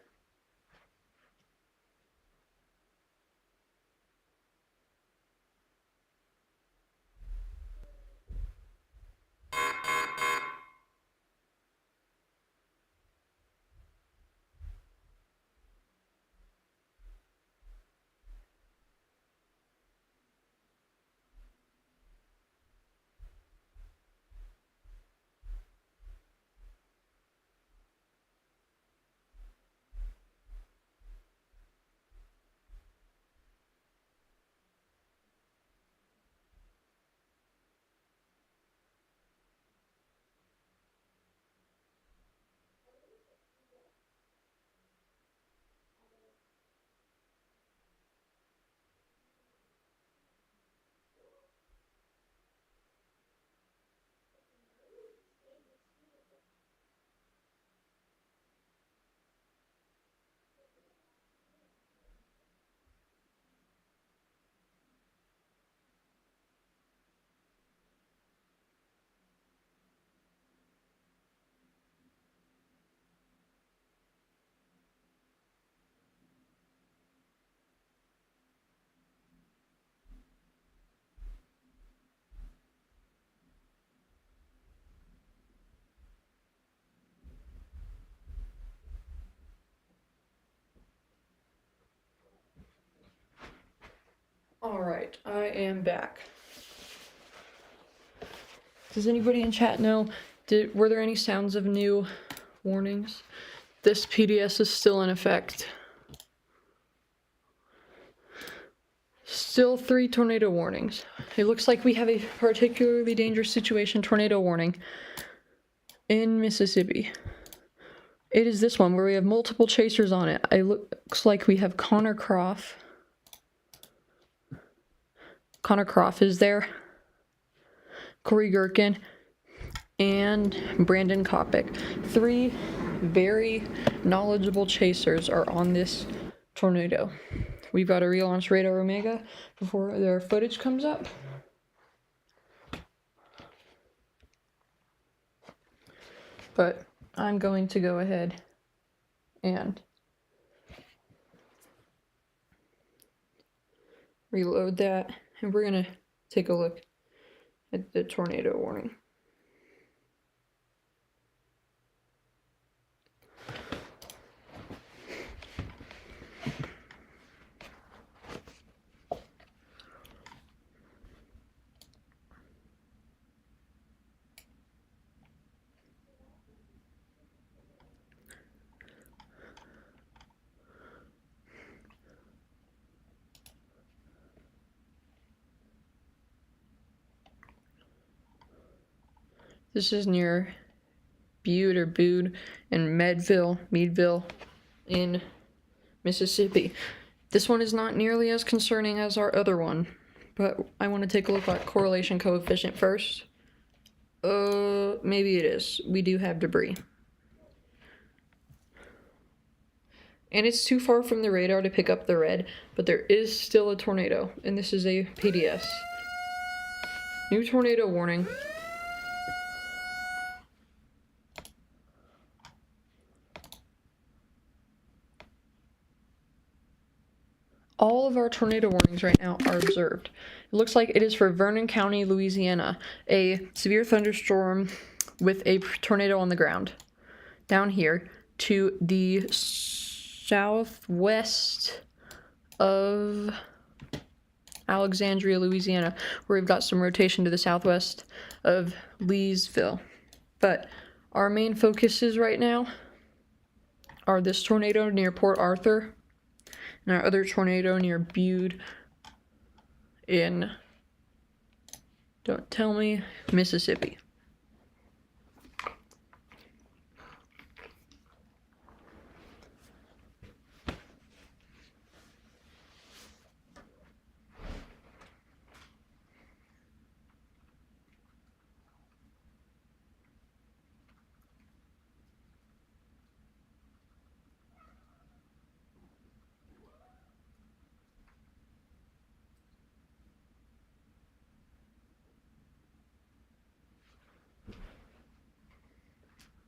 Alright, I am back. Does anybody in chat know, were there any sounds of new warnings? This PDS is still in effect. Still 3 tornado warnings. It looks like we have a particularly dangerous situation tornado warning in Mississippi. It is this one where we have multiple chasers on it. It looks like we have Connor Croft. Connor Croft is there. Corey Gherkin. And Brandon Kopic. 3 very knowledgeable chasers are on this tornado. We've got to relaunch Radar Omega before their footage comes up. But I'm going to go ahead and reload that, and we're going to take a look at the tornado warning. This is near Bude or Bude and Meadville in Mississippi. This one is not nearly as concerning as our other one, but I want to take a look at correlation coefficient first. Maybe it is. We do have debris. And it's too far from the radar to pick up the red, but there is still a tornado, and this is a PDS. New tornado warning. All of our tornado warnings right now are observed. It looks like it is for Vernon County, Louisiana, a severe thunderstorm with a tornado on the ground. Down here to the southwest of Alexandria, Louisiana, where we've got some rotation to the southwest of Leesville. But our main focuses right now are this tornado near Port Arthur and our other tornado near Bude in, don't tell me, Mississippi.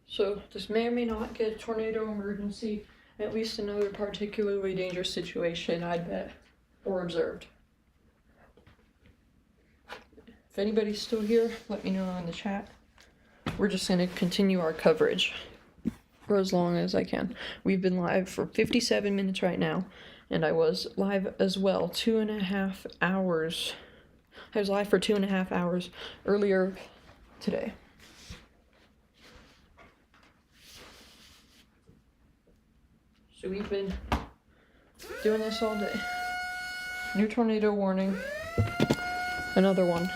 So this may or may not get a tornado emergency, at least another particularly dangerous situation, I'd bet, or observed. If anybody's still here, let me know in the chat. We're just going to continue our coverage for as long as I can. We've been live for 57 minutes right now, and I was live as well 2.5 hours. I was live for 2.5 hours earlier today. So we've been doing this all day. New tornado warning. Another one.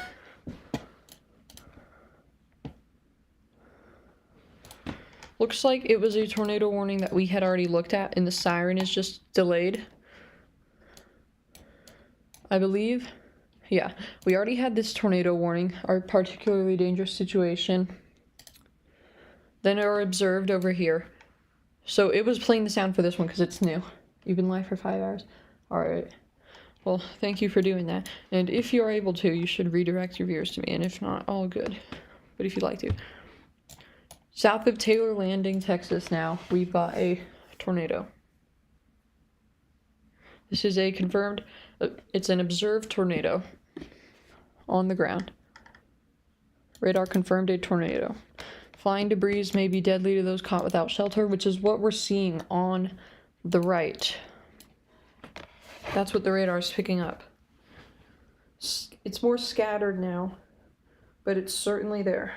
Looks like it was a tornado warning that we had already looked at, and the siren is just delayed. I believe. Yeah, we already had this tornado warning, our particularly dangerous situation. Then our observed over here. So it was playing the sound for this one because it's new. You've been live for 5 hours? Alright. Well, thank you for doing that. And if you are able to, you should redirect your viewers to me. And if not, all good. But if you'd like to. South of Taylor Landing, Texas now, we've got a tornado. This is a confirmed, it's an observed tornado on the ground. Radar confirmed a tornado. Flying debris may be deadly to those caught without shelter, which is what we're seeing on the right. That's what the radar is picking up. It's more scattered now, but it's certainly there.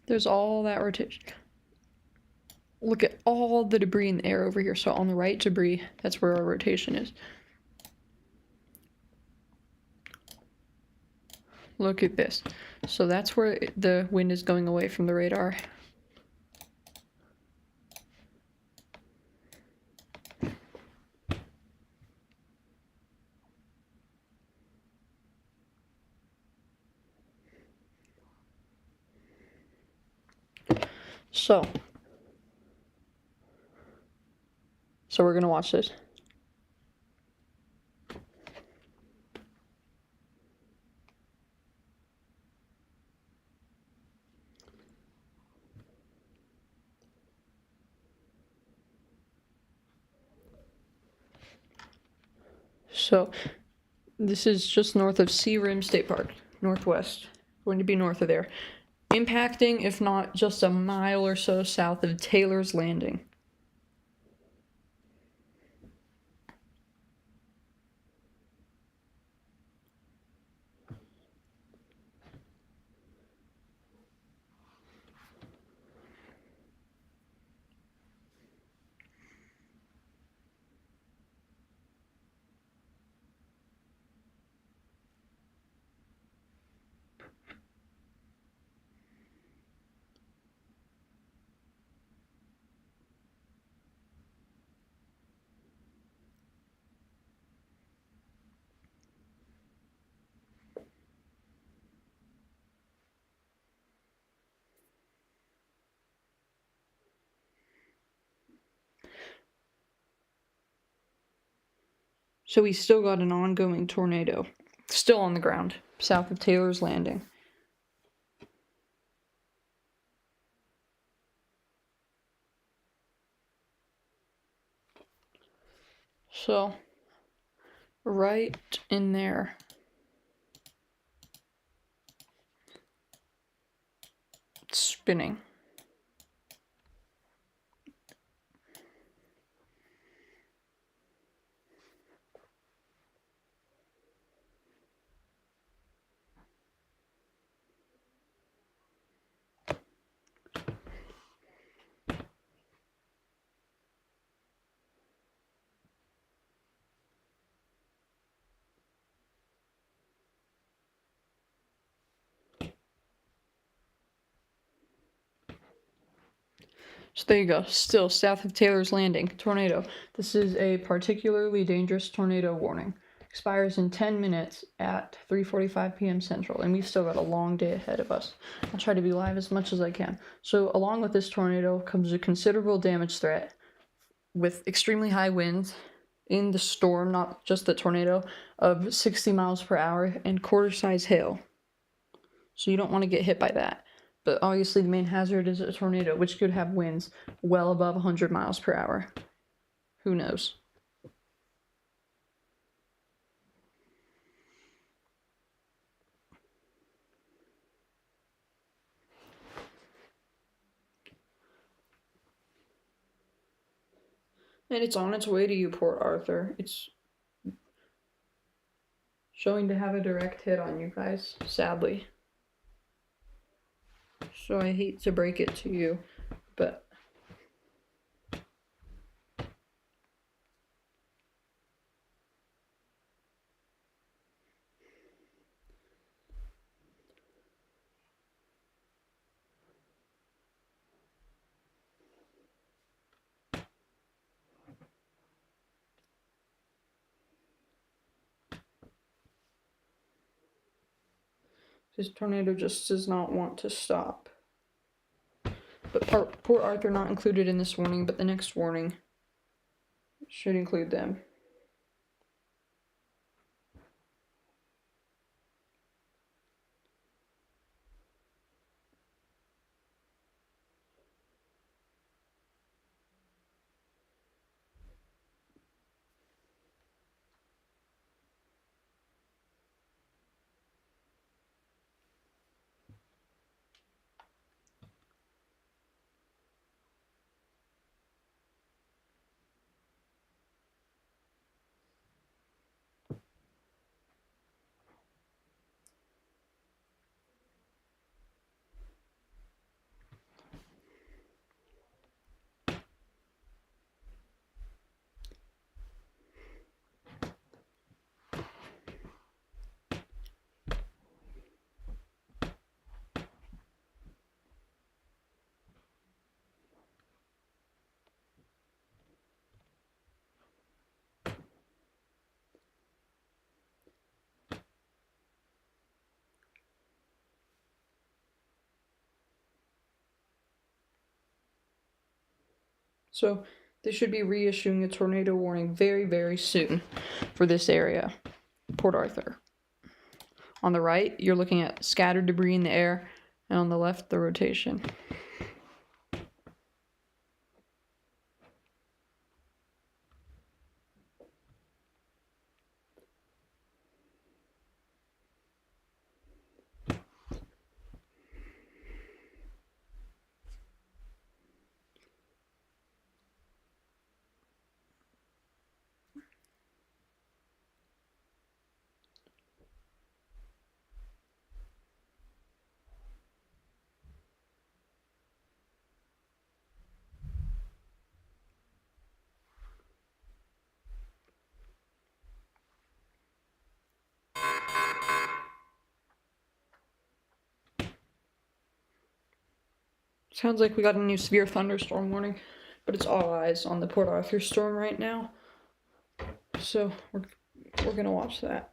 There's all that rotation. Look at all the debris in the air over here. So on the right debris, that's where our rotation is. Look at this. So that's where the wind is going away from the radar. So we're gonna watch this. So This is just north of Sea Rim State Park, northwest. Going to be north of there. Impacting, if not just a mile or so south of Taylor's Landing. So we still got an ongoing tornado, still on the ground, south of Taylor's Landing. So, right in there. It's spinning. So there you go, still south of Taylor's Landing, tornado. This is a particularly dangerous tornado warning. Expires in 10 minutes at 3:45 p.m. Central, and we've still got a long day ahead of us. I'll try to be live as much as I can. So along with this tornado comes a considerable damage threat with extremely high winds in the storm, not just the tornado, of 60 miles per hour and quarter-size hail. So you don't want to get hit by that. But obviously the main hazard is a tornado, which could have winds well above 100 miles per hour. Who knows? And it's on its way to you, Port Arthur. It's showing to have a direct hit on you guys, sadly. So I hate to break it to you, but this tornado just does not want to stop. But Port Arthur not included in this warning, but the next warning should include them. So they should be reissuing a tornado warning very, very soon for this area, Port Arthur. On the right, you're looking at scattered debris in the air, and on the left, the rotation. Sounds like we got a new severe thunderstorm warning, but it's all eyes on the Port Arthur storm right now. So we're gonna watch that.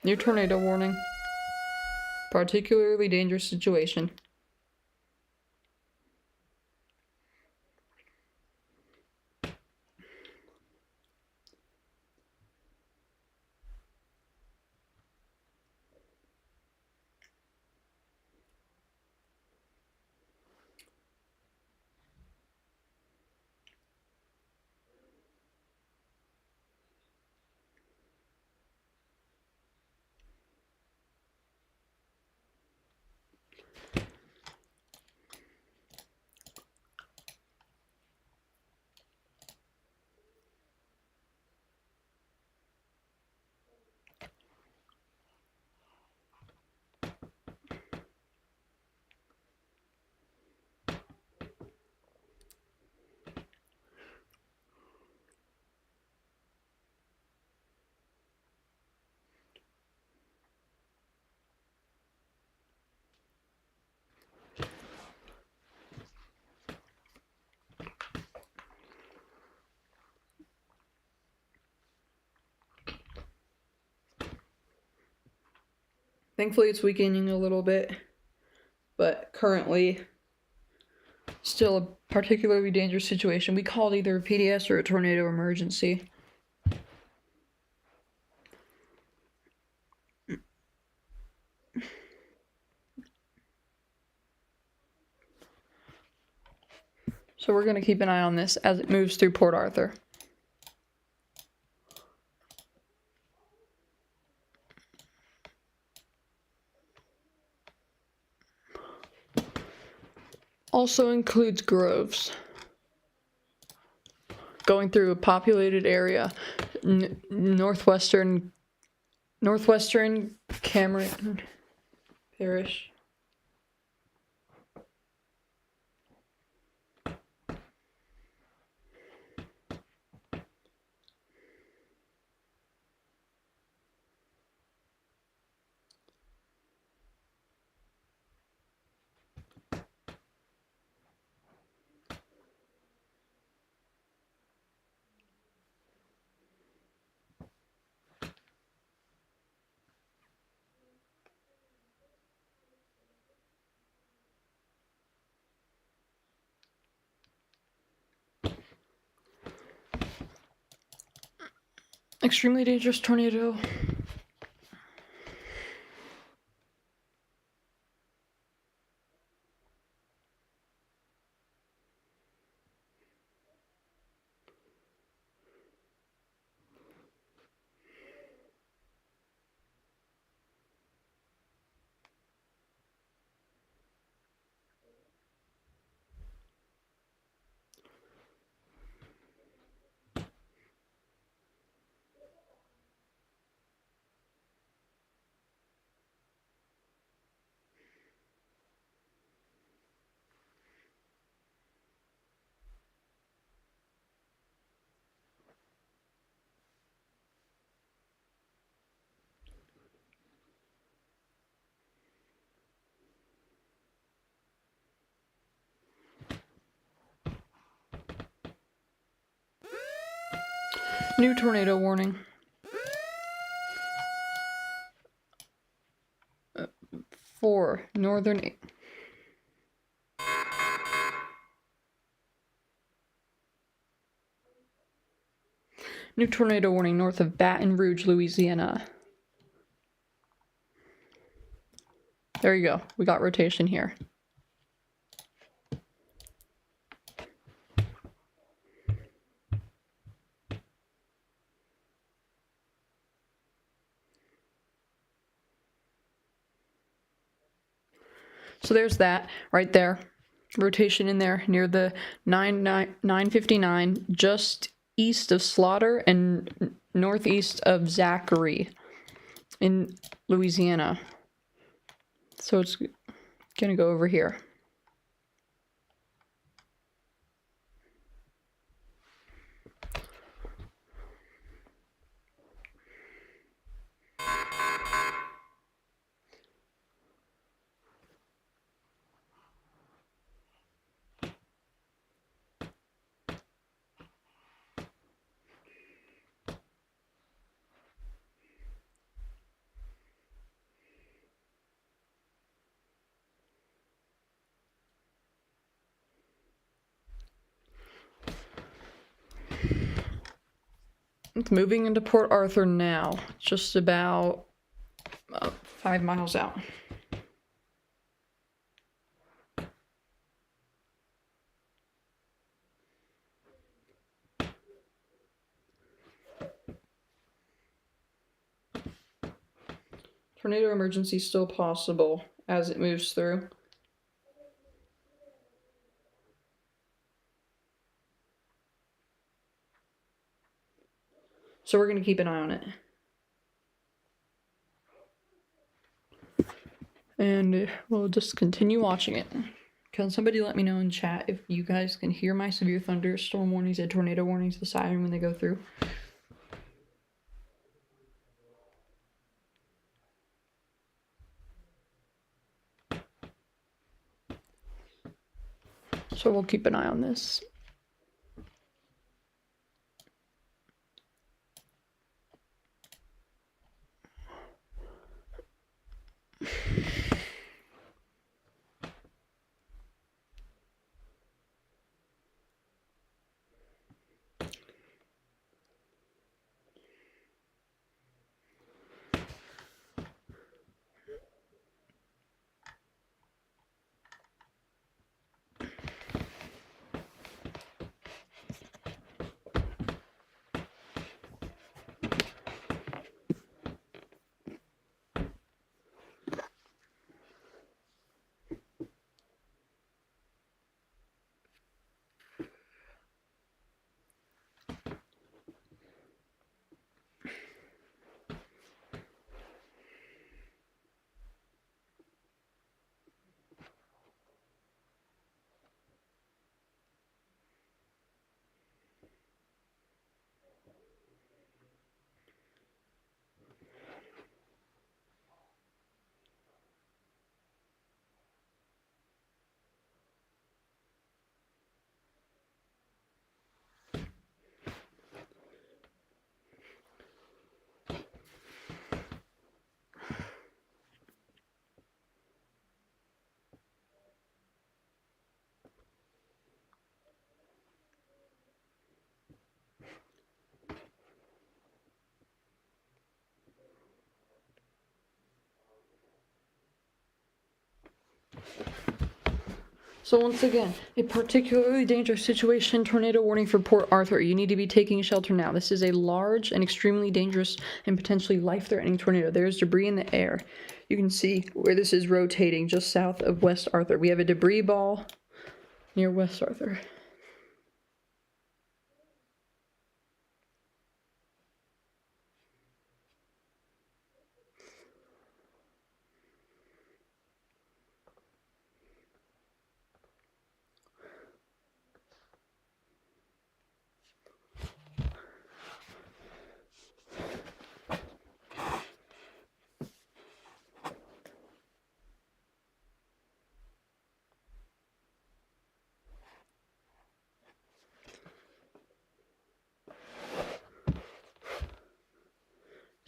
New tornado warning. Particularly dangerous situation. Thankfully, it's weakening a little bit, but currently, still a particularly dangerous situation. We called either a PDS or a tornado emergency. So we're going to keep an eye on this as it moves through Port Arthur. Also includes Groves. Going through a populated area, northwestern Cameron Parish. Extremely dangerous tornado. New tornado warning. For northern. New tornado warning north of Baton Rouge, Louisiana. There you go. We got rotation here. So there's that right there. Rotation in there near the 959, just east of Slaughter and northeast of Zachary in Louisiana. So it's gonna go over here. It's moving into Port Arthur now, just about 5 miles out. Tornado emergency still possible as it moves through. So we're going to keep an eye on it. And we'll just continue watching it. Can somebody let me know in chat if you guys can hear my severe thunderstorm warnings and tornado warnings, the siren when they go through? So we'll keep an eye on this. So once again, a particularly dangerous situation, tornado warning for Port Arthur. You need to be taking shelter now. This is a large and extremely dangerous and potentially life-threatening tornado. There's debris in the air. You can see where this is rotating just south of West Arthur. We have a debris ball near West Arthur.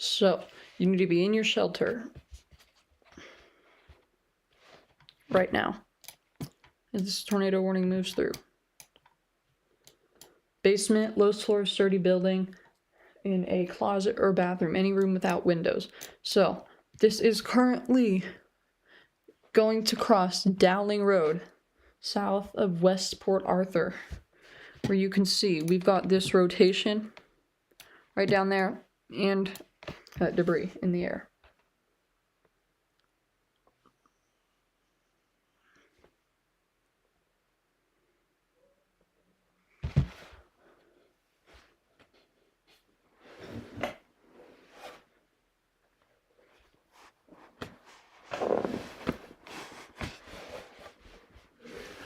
So, you need to be in your shelter right now as this tornado warning moves through. Basement, lowest floor, sturdy building, in a closet or bathroom, any room without windows. So, this is currently going to cross Dowling Road, south of West Port Arthur, where you can see we've got this rotation right down there and debris in the air.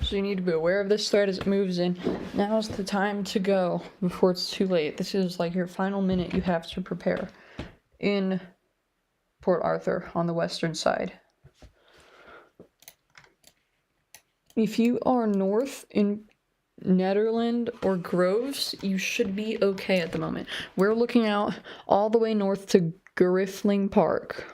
So you need to be aware of this threat as it moves in. Now's the time to go before it's too late. This is like your final minute you have to prepare in Port Arthur on the western side. If you are north in Nederland or Groves, you should be okay at the moment. We're looking out all the way north to Griffling Park.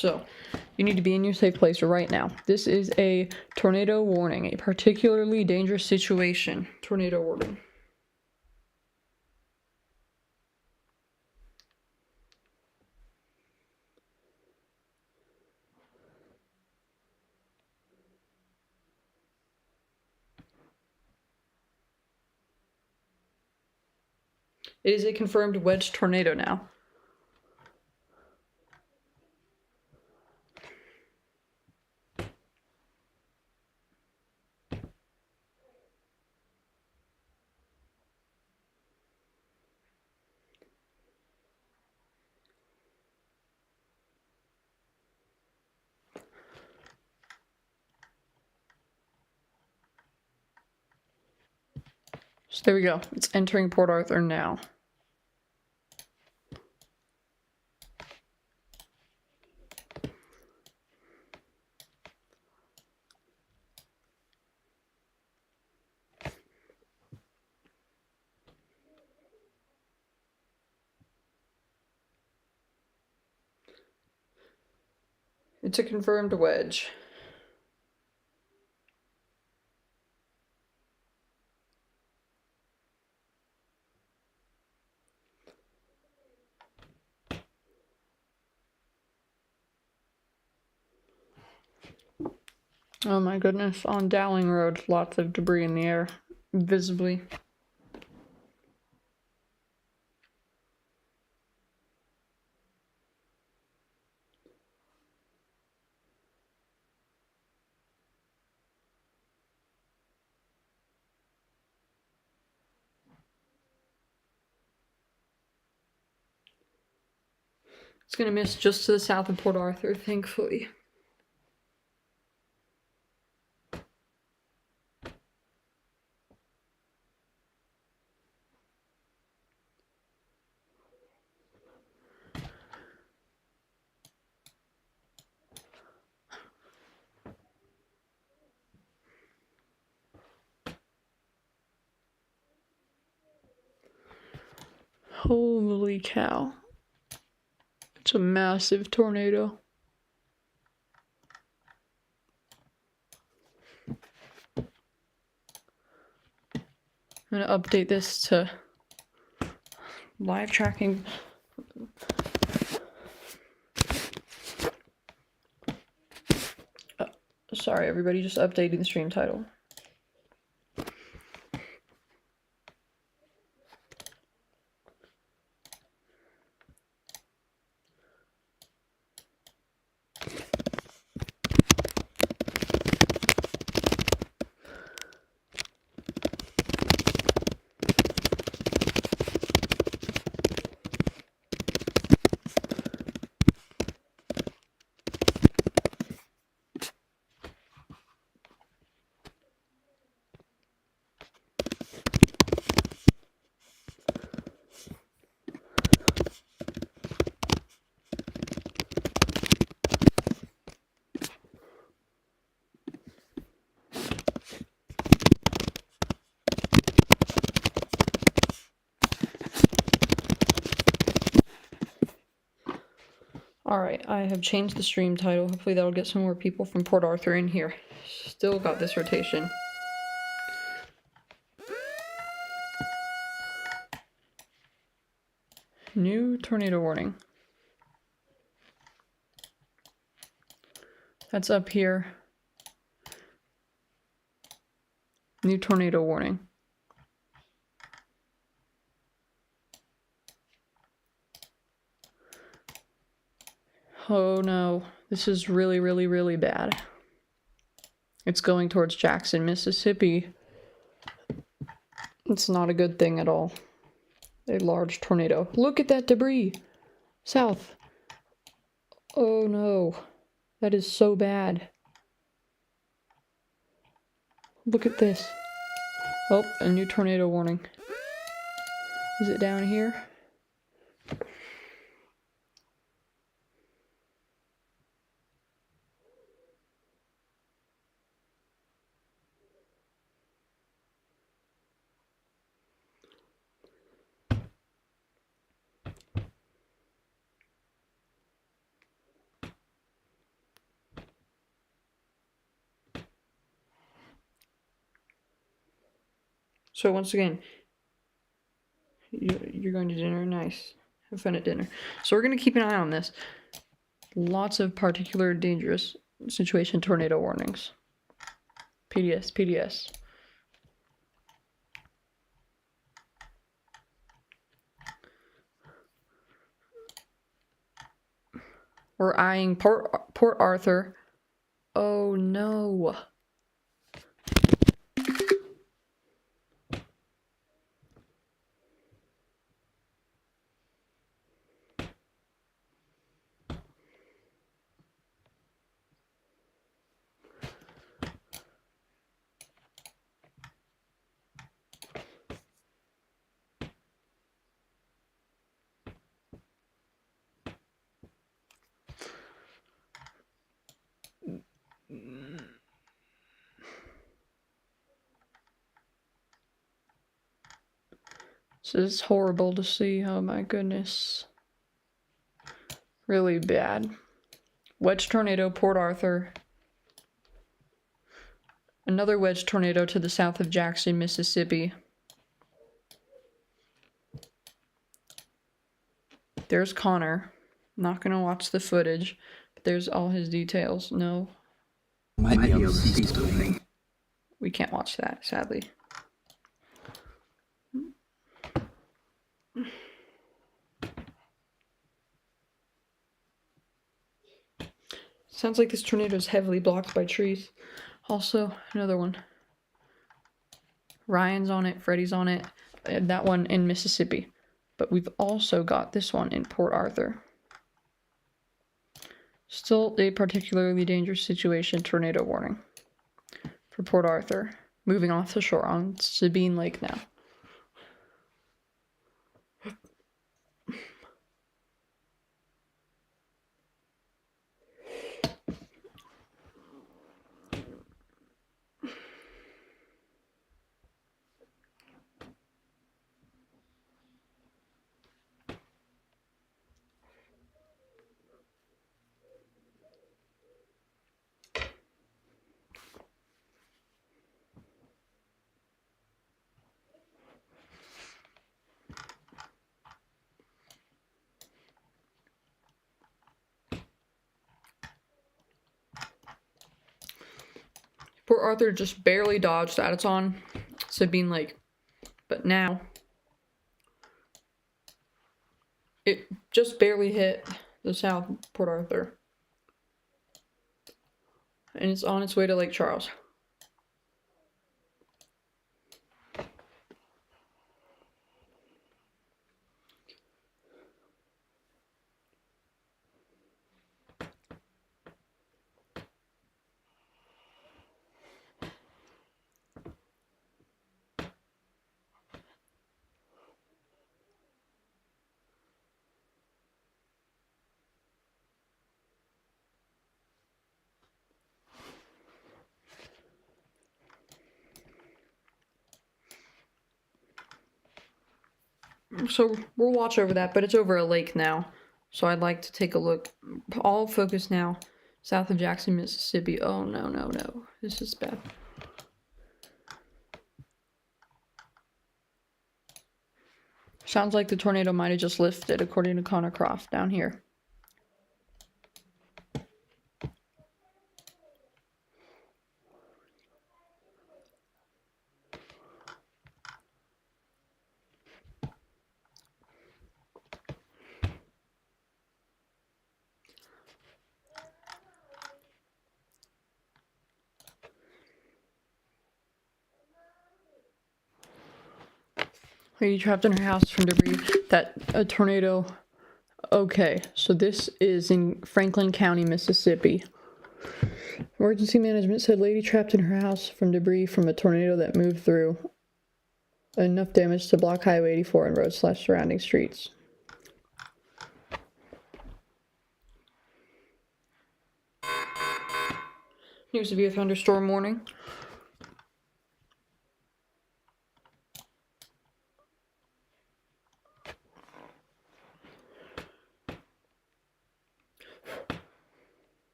So, you need to be in your safe place right now. This is a tornado warning, a particularly dangerous situation. Tornado warning. It is a confirmed wedge tornado now. So there we go. It's entering Port Arthur now. It's a confirmed wedge. Oh my goodness, on Dowling Road, lots of debris in the air, visibly. It's gonna miss just to the south of Port Arthur, thankfully. Holy cow. It's a massive tornado. I'm gonna update this to live tracking. Sorry, everybody, just updating the stream title. Alright, I have changed the stream title. Hopefully that'll get some more people from Port Arthur in here. Still got this rotation. New tornado warning. That's up here. New tornado warning. Oh no, this is really, really, really bad. It's going towards Jackson, Mississippi. It's not a good thing at all. A large tornado. Look at that debris! South. Oh no. That is so bad. Look at this. Oh, a new tornado warning. Is it down here? So once again, you're going to dinner? Nice. Have fun at dinner. So we're going to keep an eye on this. Lots of particular dangerous situation tornado warnings. PDS, PDS. We're eyeing Port Arthur. Oh no. This is horrible to see. Oh my goodness. Really bad. Wedge tornado, Port Arthur. Another wedge tornado to the south of Jackson, Mississippi. There's Connor. Not gonna watch the footage, but there's all his details. No. Might be able to see something. We can't watch that, sadly. Sounds like this tornado is heavily blocked by trees. Also, another one. Ryan's on it, Freddy's on it. That one in Mississippi. But we've also got this one in Port Arthur. Still a particularly dangerous situation, tornado warning for Port Arthur. Moving off the shore on Sabine Lake now. Port Arthur just barely dodged that. It's on Sabine Lake. But now, it just barely hit the south Port Arthur. And it's on its way to Lake Charles. So we'll watch over that, but it's over a lake now. So I'd like to take a look. All focus now south of Jackson, Mississippi. Oh, no, no, no. This is bad. Sounds like the tornado might have just lifted, according to Connor Croft down here. Lady trapped in her house from debris. That a tornado. Okay, so this is in Franklin County, Mississippi. Emergency management said lady trapped in her house from debris from a tornado that moved through. Enough damage to block Highway 84 and roads / surrounding streets. New severe thunderstorm warning.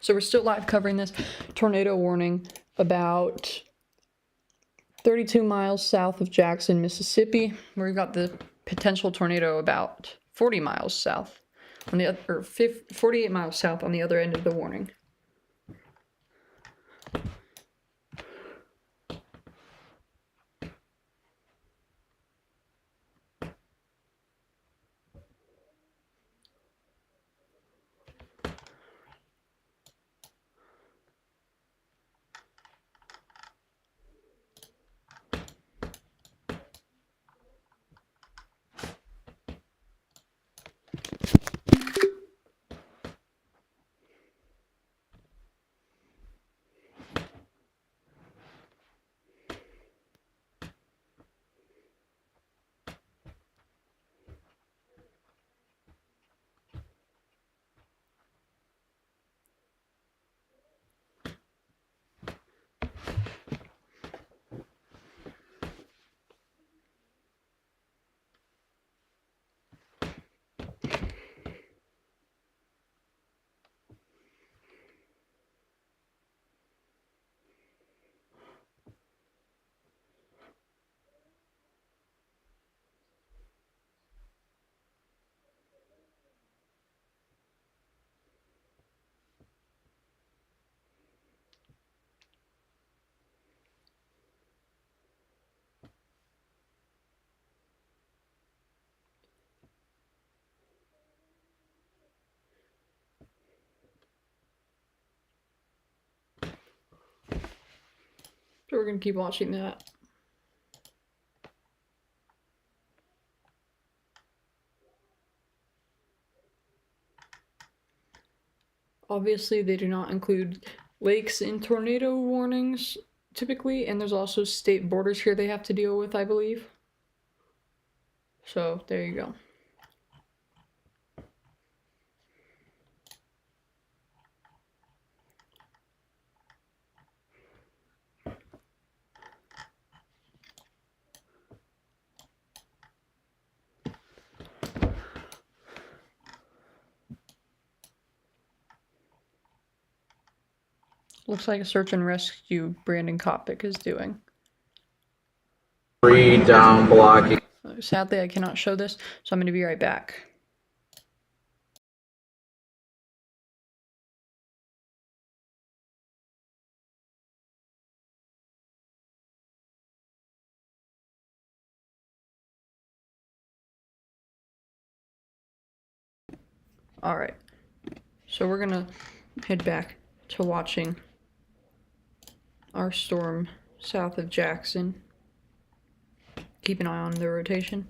So we're still live covering this tornado warning about 32 miles south of Jackson, Mississippi. We've got the potential tornado about 40 miles south on the other, or 48 miles south on the other end of the warning. So we're going to keep watching that. Obviously, they do not include lakes in tornado warnings typically, and there's also state borders here they have to deal with, I believe. So there you go. Looks like a search and rescue Brandon Kopic is doing. 3 down blocking. Sadly, I cannot show this, so I'm going to be right back. Alright, so we're gonna head back to watching our storm south of Jackson. Keep an eye on the rotation.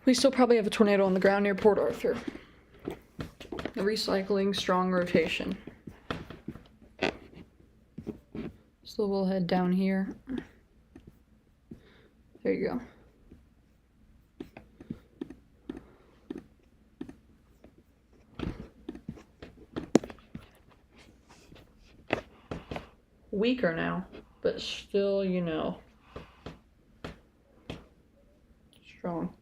We still probably have a tornado on the ground near Port Arthur. The recycling, strong rotation. So we'll head down here. There you go. Weaker now, but still, you know, strong.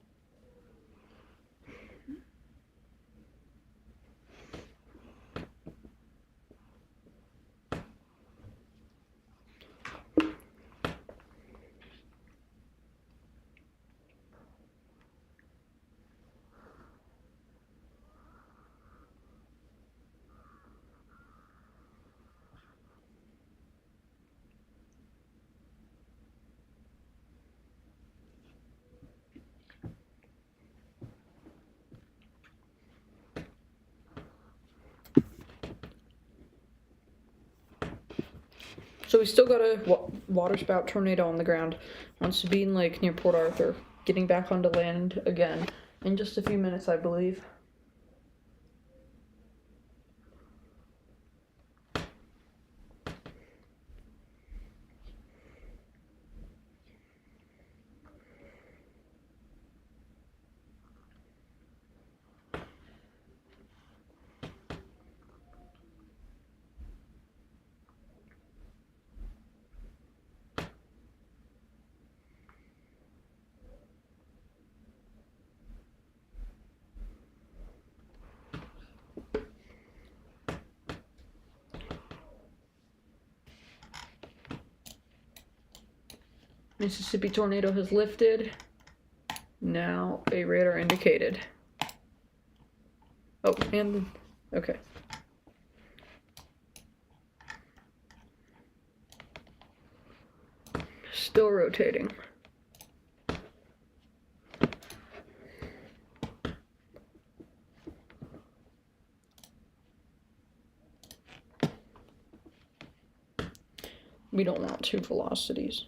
So we still got a waterspout tornado on the ground on Sabine Lake near Port Arthur, getting back onto land again in just a few minutes, I believe. Mississippi tornado has lifted. Now a radar indicated. Oh, and okay. Still rotating. We don't want 2 velocities.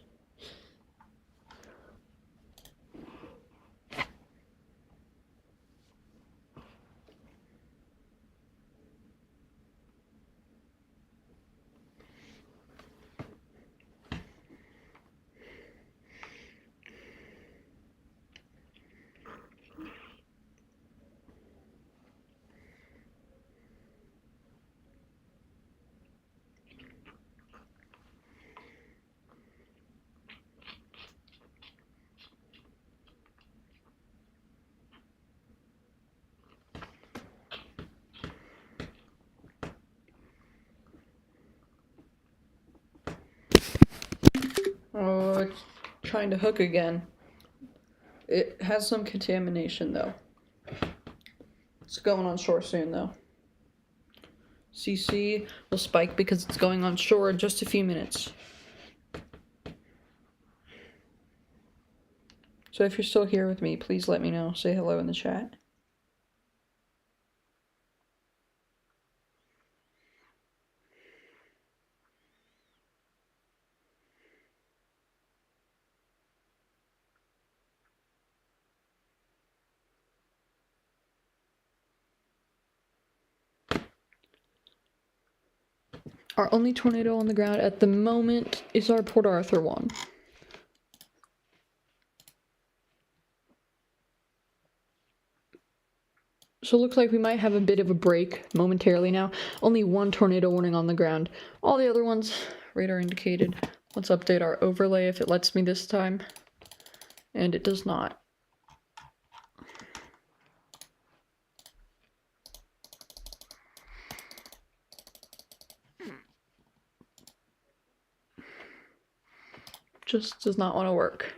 Oh, it's trying to hook again. It has some contamination though. It's going on shore soon though. CC will spike because it's going on shore in just a few minutes. So if you're still here with me, please let me know. Say hello in the chat. Our only tornado on the ground at the moment is our Port Arthur one. So it looks like we might have a bit of a break momentarily now. Only one tornado warning on the ground. All the other ones, radar indicated. Let's update our overlay if it lets me this time. And it does not. Just does not want to work.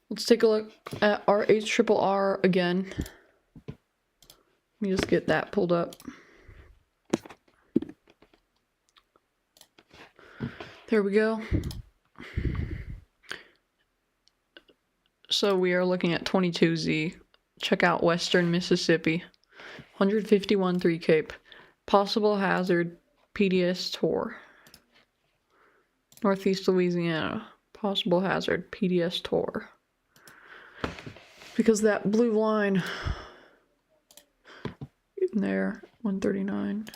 Let's take a look at our HRRR again. Let me just get that pulled up. There we go. So we are looking at 22Z. Check out Western Mississippi. 151 3 Cape. Possible hazard PDS Tor. Northeast Louisiana. Possible hazard PDS Tor. Because that blue line in there, 139.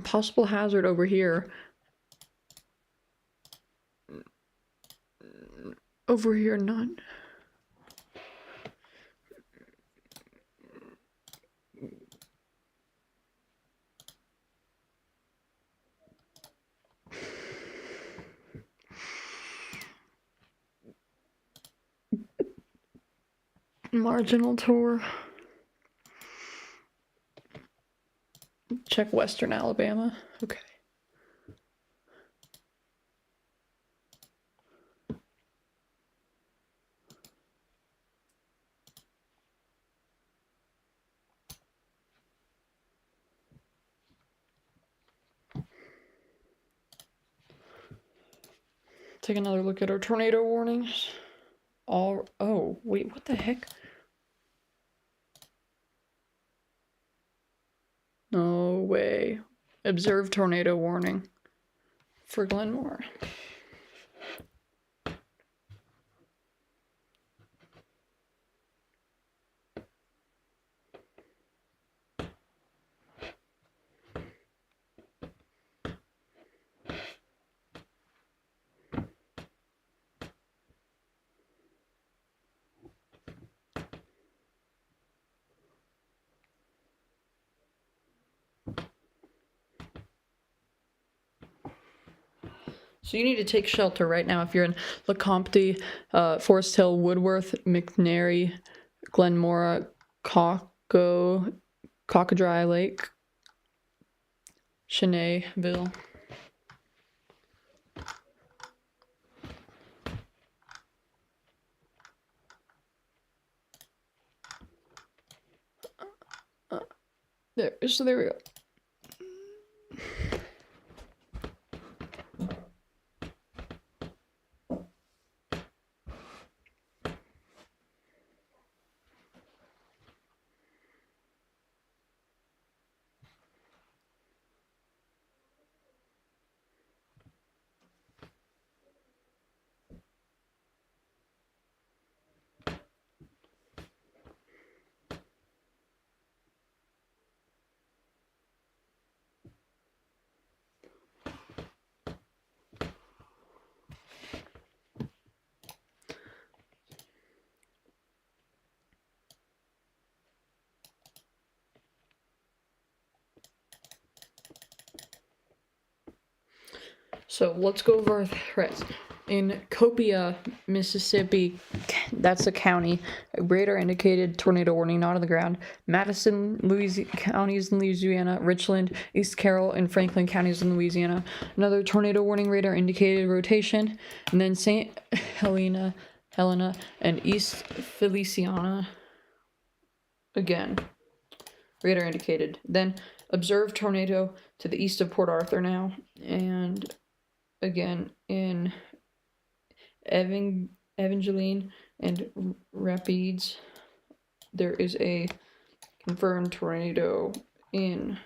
Possible hazard over here. Over here, none. Marginal Tor. Check Western Alabama. Okay. Take another look at our tornado warnings. Oh, wait, what the heck? No way. Observed tornado warning for Glenmore. So you need to take shelter right now if you're in Lecompte, Forest Hill, Woodworth, McNary, Glenmora, Cocodrie Lake, Chenaeville. So there we go. So let's go over our threats. In Copia, Mississippi, that's a county. Radar indicated tornado warning, not on the ground. Madison, counties in Louisiana. Richland, East Carroll, and Franklin counties in Louisiana. Another tornado warning, radar indicated rotation. And then St. Helena, and East Feliciana. Again, radar indicated. Then observed tornado to the east of Port Arthur now. And again in Evangeline and Rapides, there is a confirmed tornado in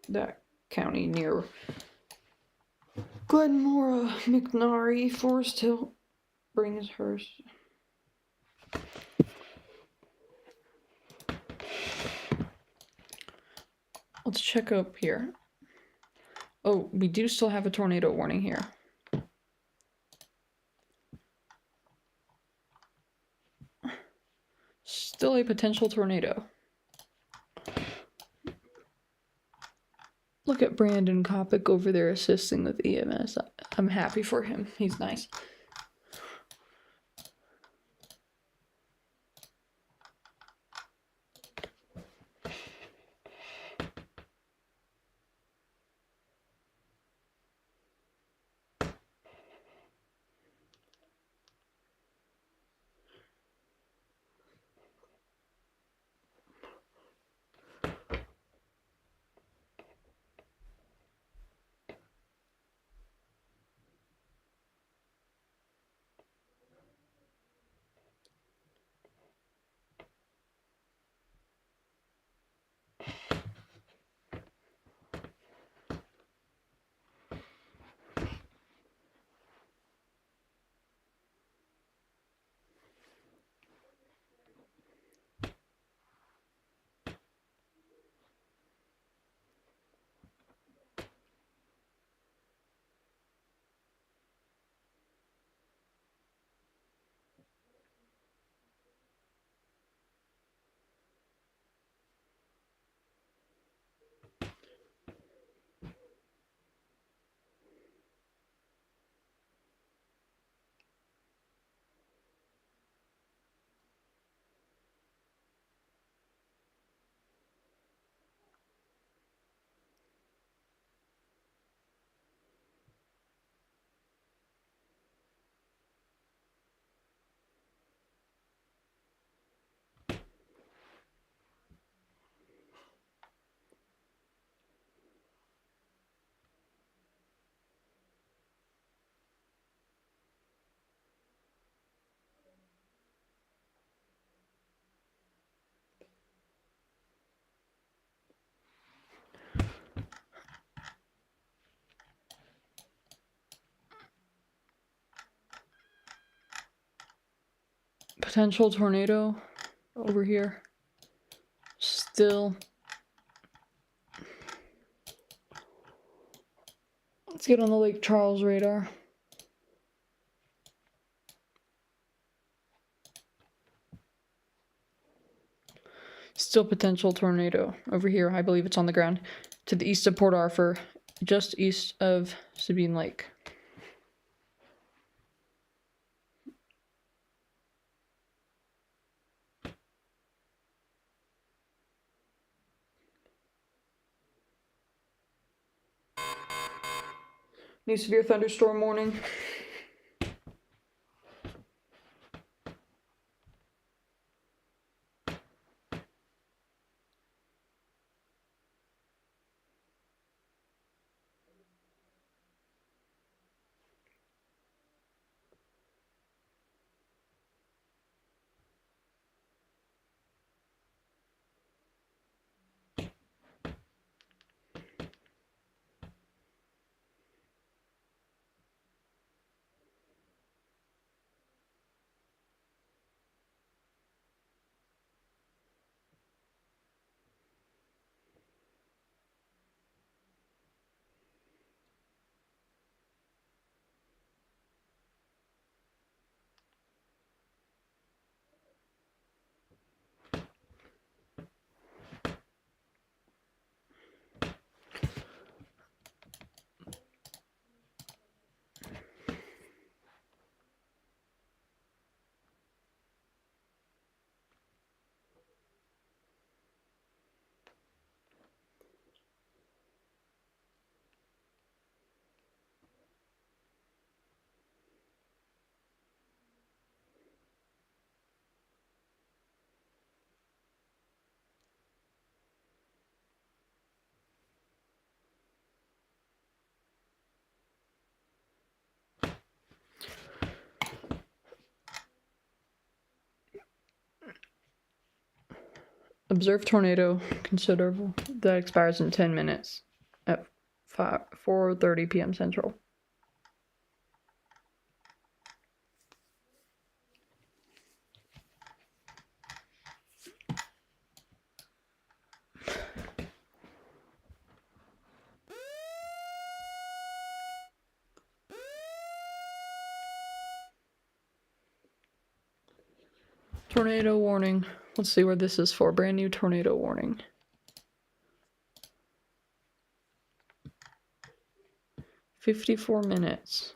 that county near Glenmora McNary, Forest Hill brings hers. Let's check up here. Oh, we do still have a tornado warning here. Still a potential tornado. Look at Brandon Kopic over there assisting with EMS. I'm happy for him. He's nice. Potential tornado over here. Still. Let's get on the Lake Charles radar. Still potential tornado over here. I believe it's on the ground to the east of Port Arthur, just east of Sabine Lake. New severe thunderstorm warning. Observed tornado considerable that expires in 10 minutes at 4:30 p.m. Central. Tornado warning. Let's see where this is for. Brand new tornado warning. $54.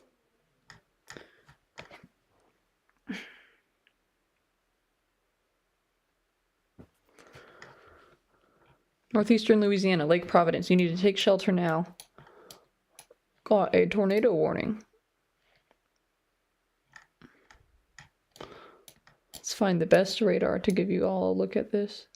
Northeastern Louisiana, Lake Providence. You need to take shelter now. Got a tornado warning. Let's find the best radar to give you all a look at this.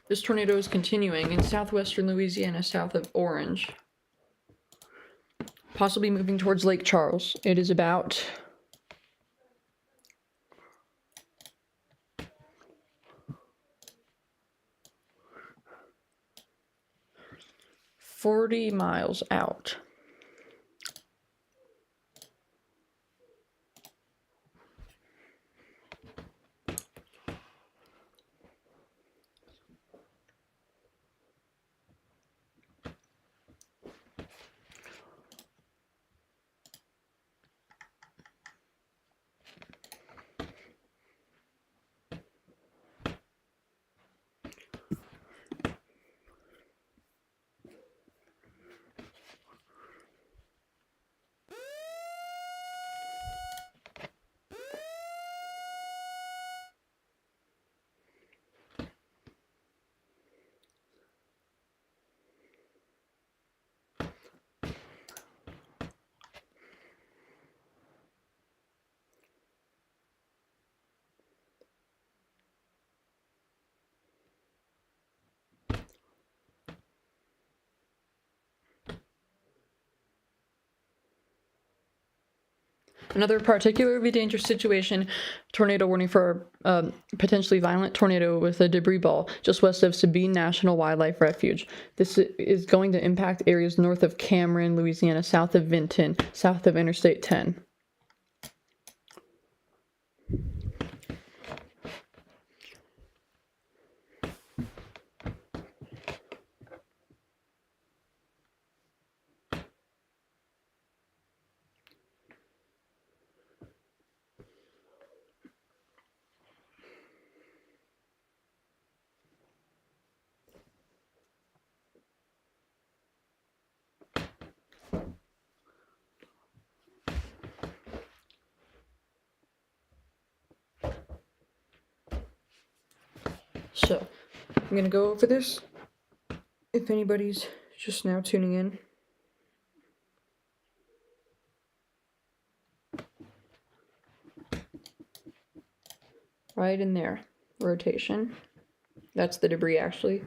This tornado is continuing in southwestern Louisiana, south of Orange. Possibly moving towards Lake Charles. It is about 40 miles out. Another particularly dangerous situation, tornado warning for potentially violent tornado with a debris ball just west of Sabine National Wildlife Refuge. This is going to impact areas north of Cameron, Louisiana, south of Vinton, south of Interstate 10. So, I'm going to go over this. If anybody's just now tuning in. Right in there. Rotation. That's the debris, actually.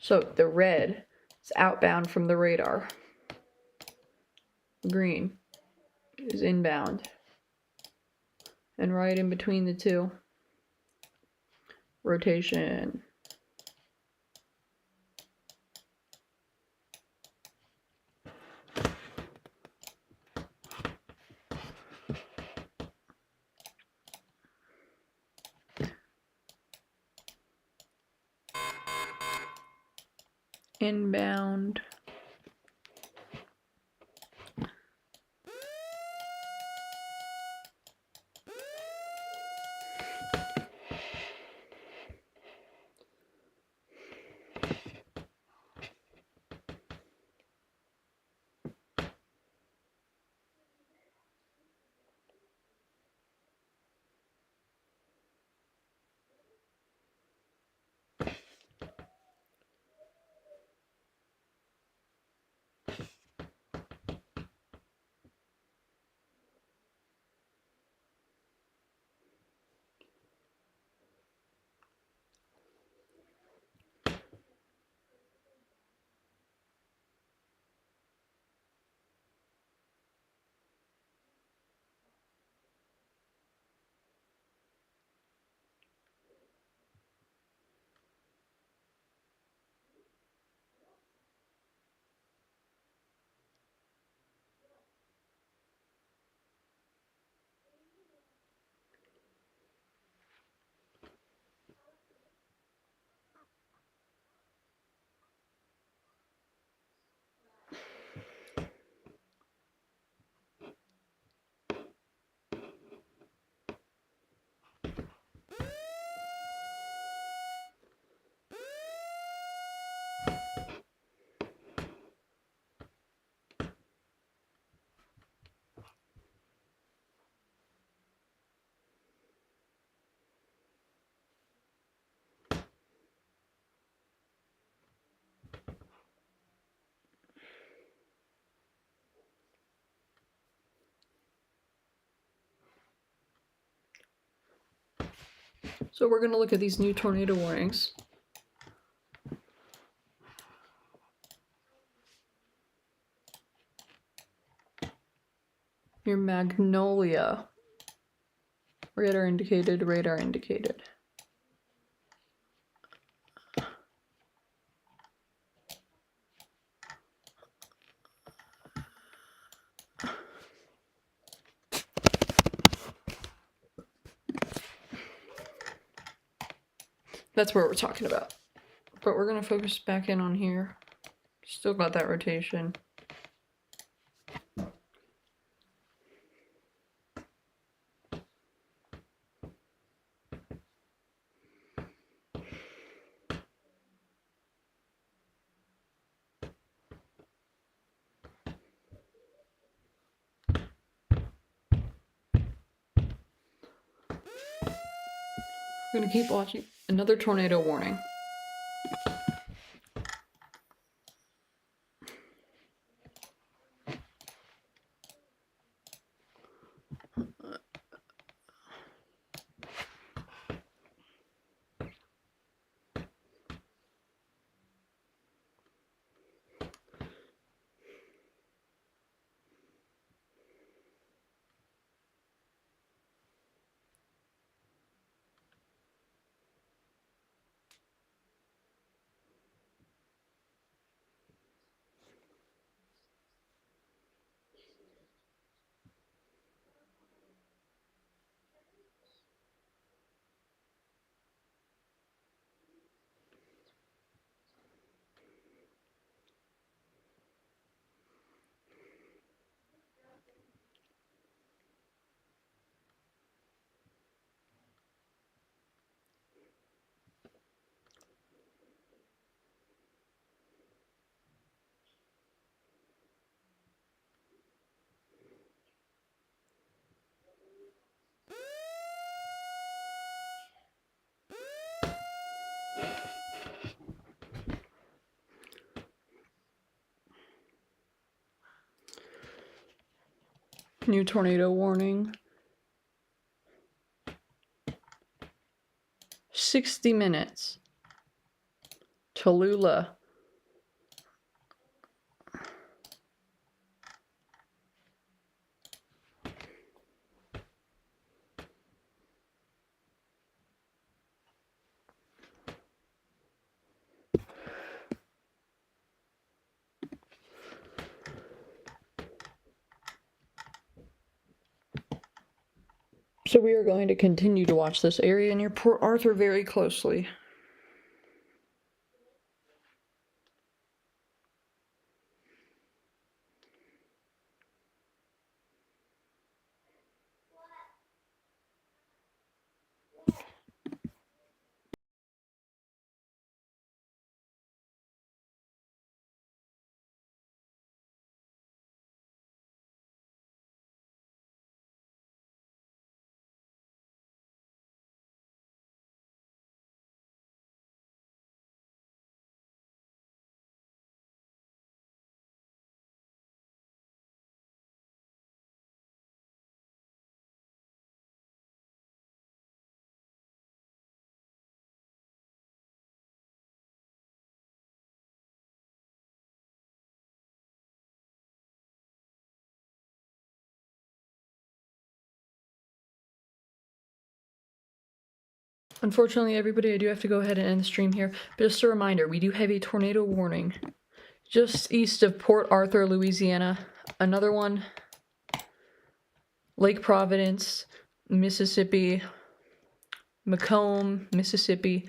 So the red is outbound from the radar. Green is inbound. And right in between the two, rotation. Inbound. So we're going to look at these new tornado warnings. Your Magnolia. Radar indicated, radar indicated. That's what we're talking about. But we're going to focus back in on here. Still got that rotation. We're going to keep watching. Another tornado warning. New tornado warning. 60 minutes Tallulah. So we are going to continue to watch this area near Port Arthur very closely. Unfortunately, everybody, I do have to go ahead and end the stream here. But just a reminder, we do have a tornado warning just east of Port Arthur, Louisiana. Another one, Lake Providence, Mississippi, Macomb, Mississippi.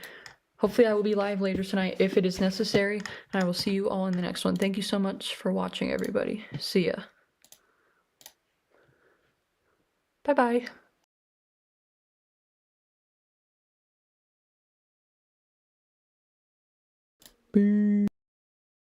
Hopefully I will be live later tonight if it is necessary. And I will see you all in the next one. Thank you so much for watching, everybody. See ya. Bye-bye. Bye.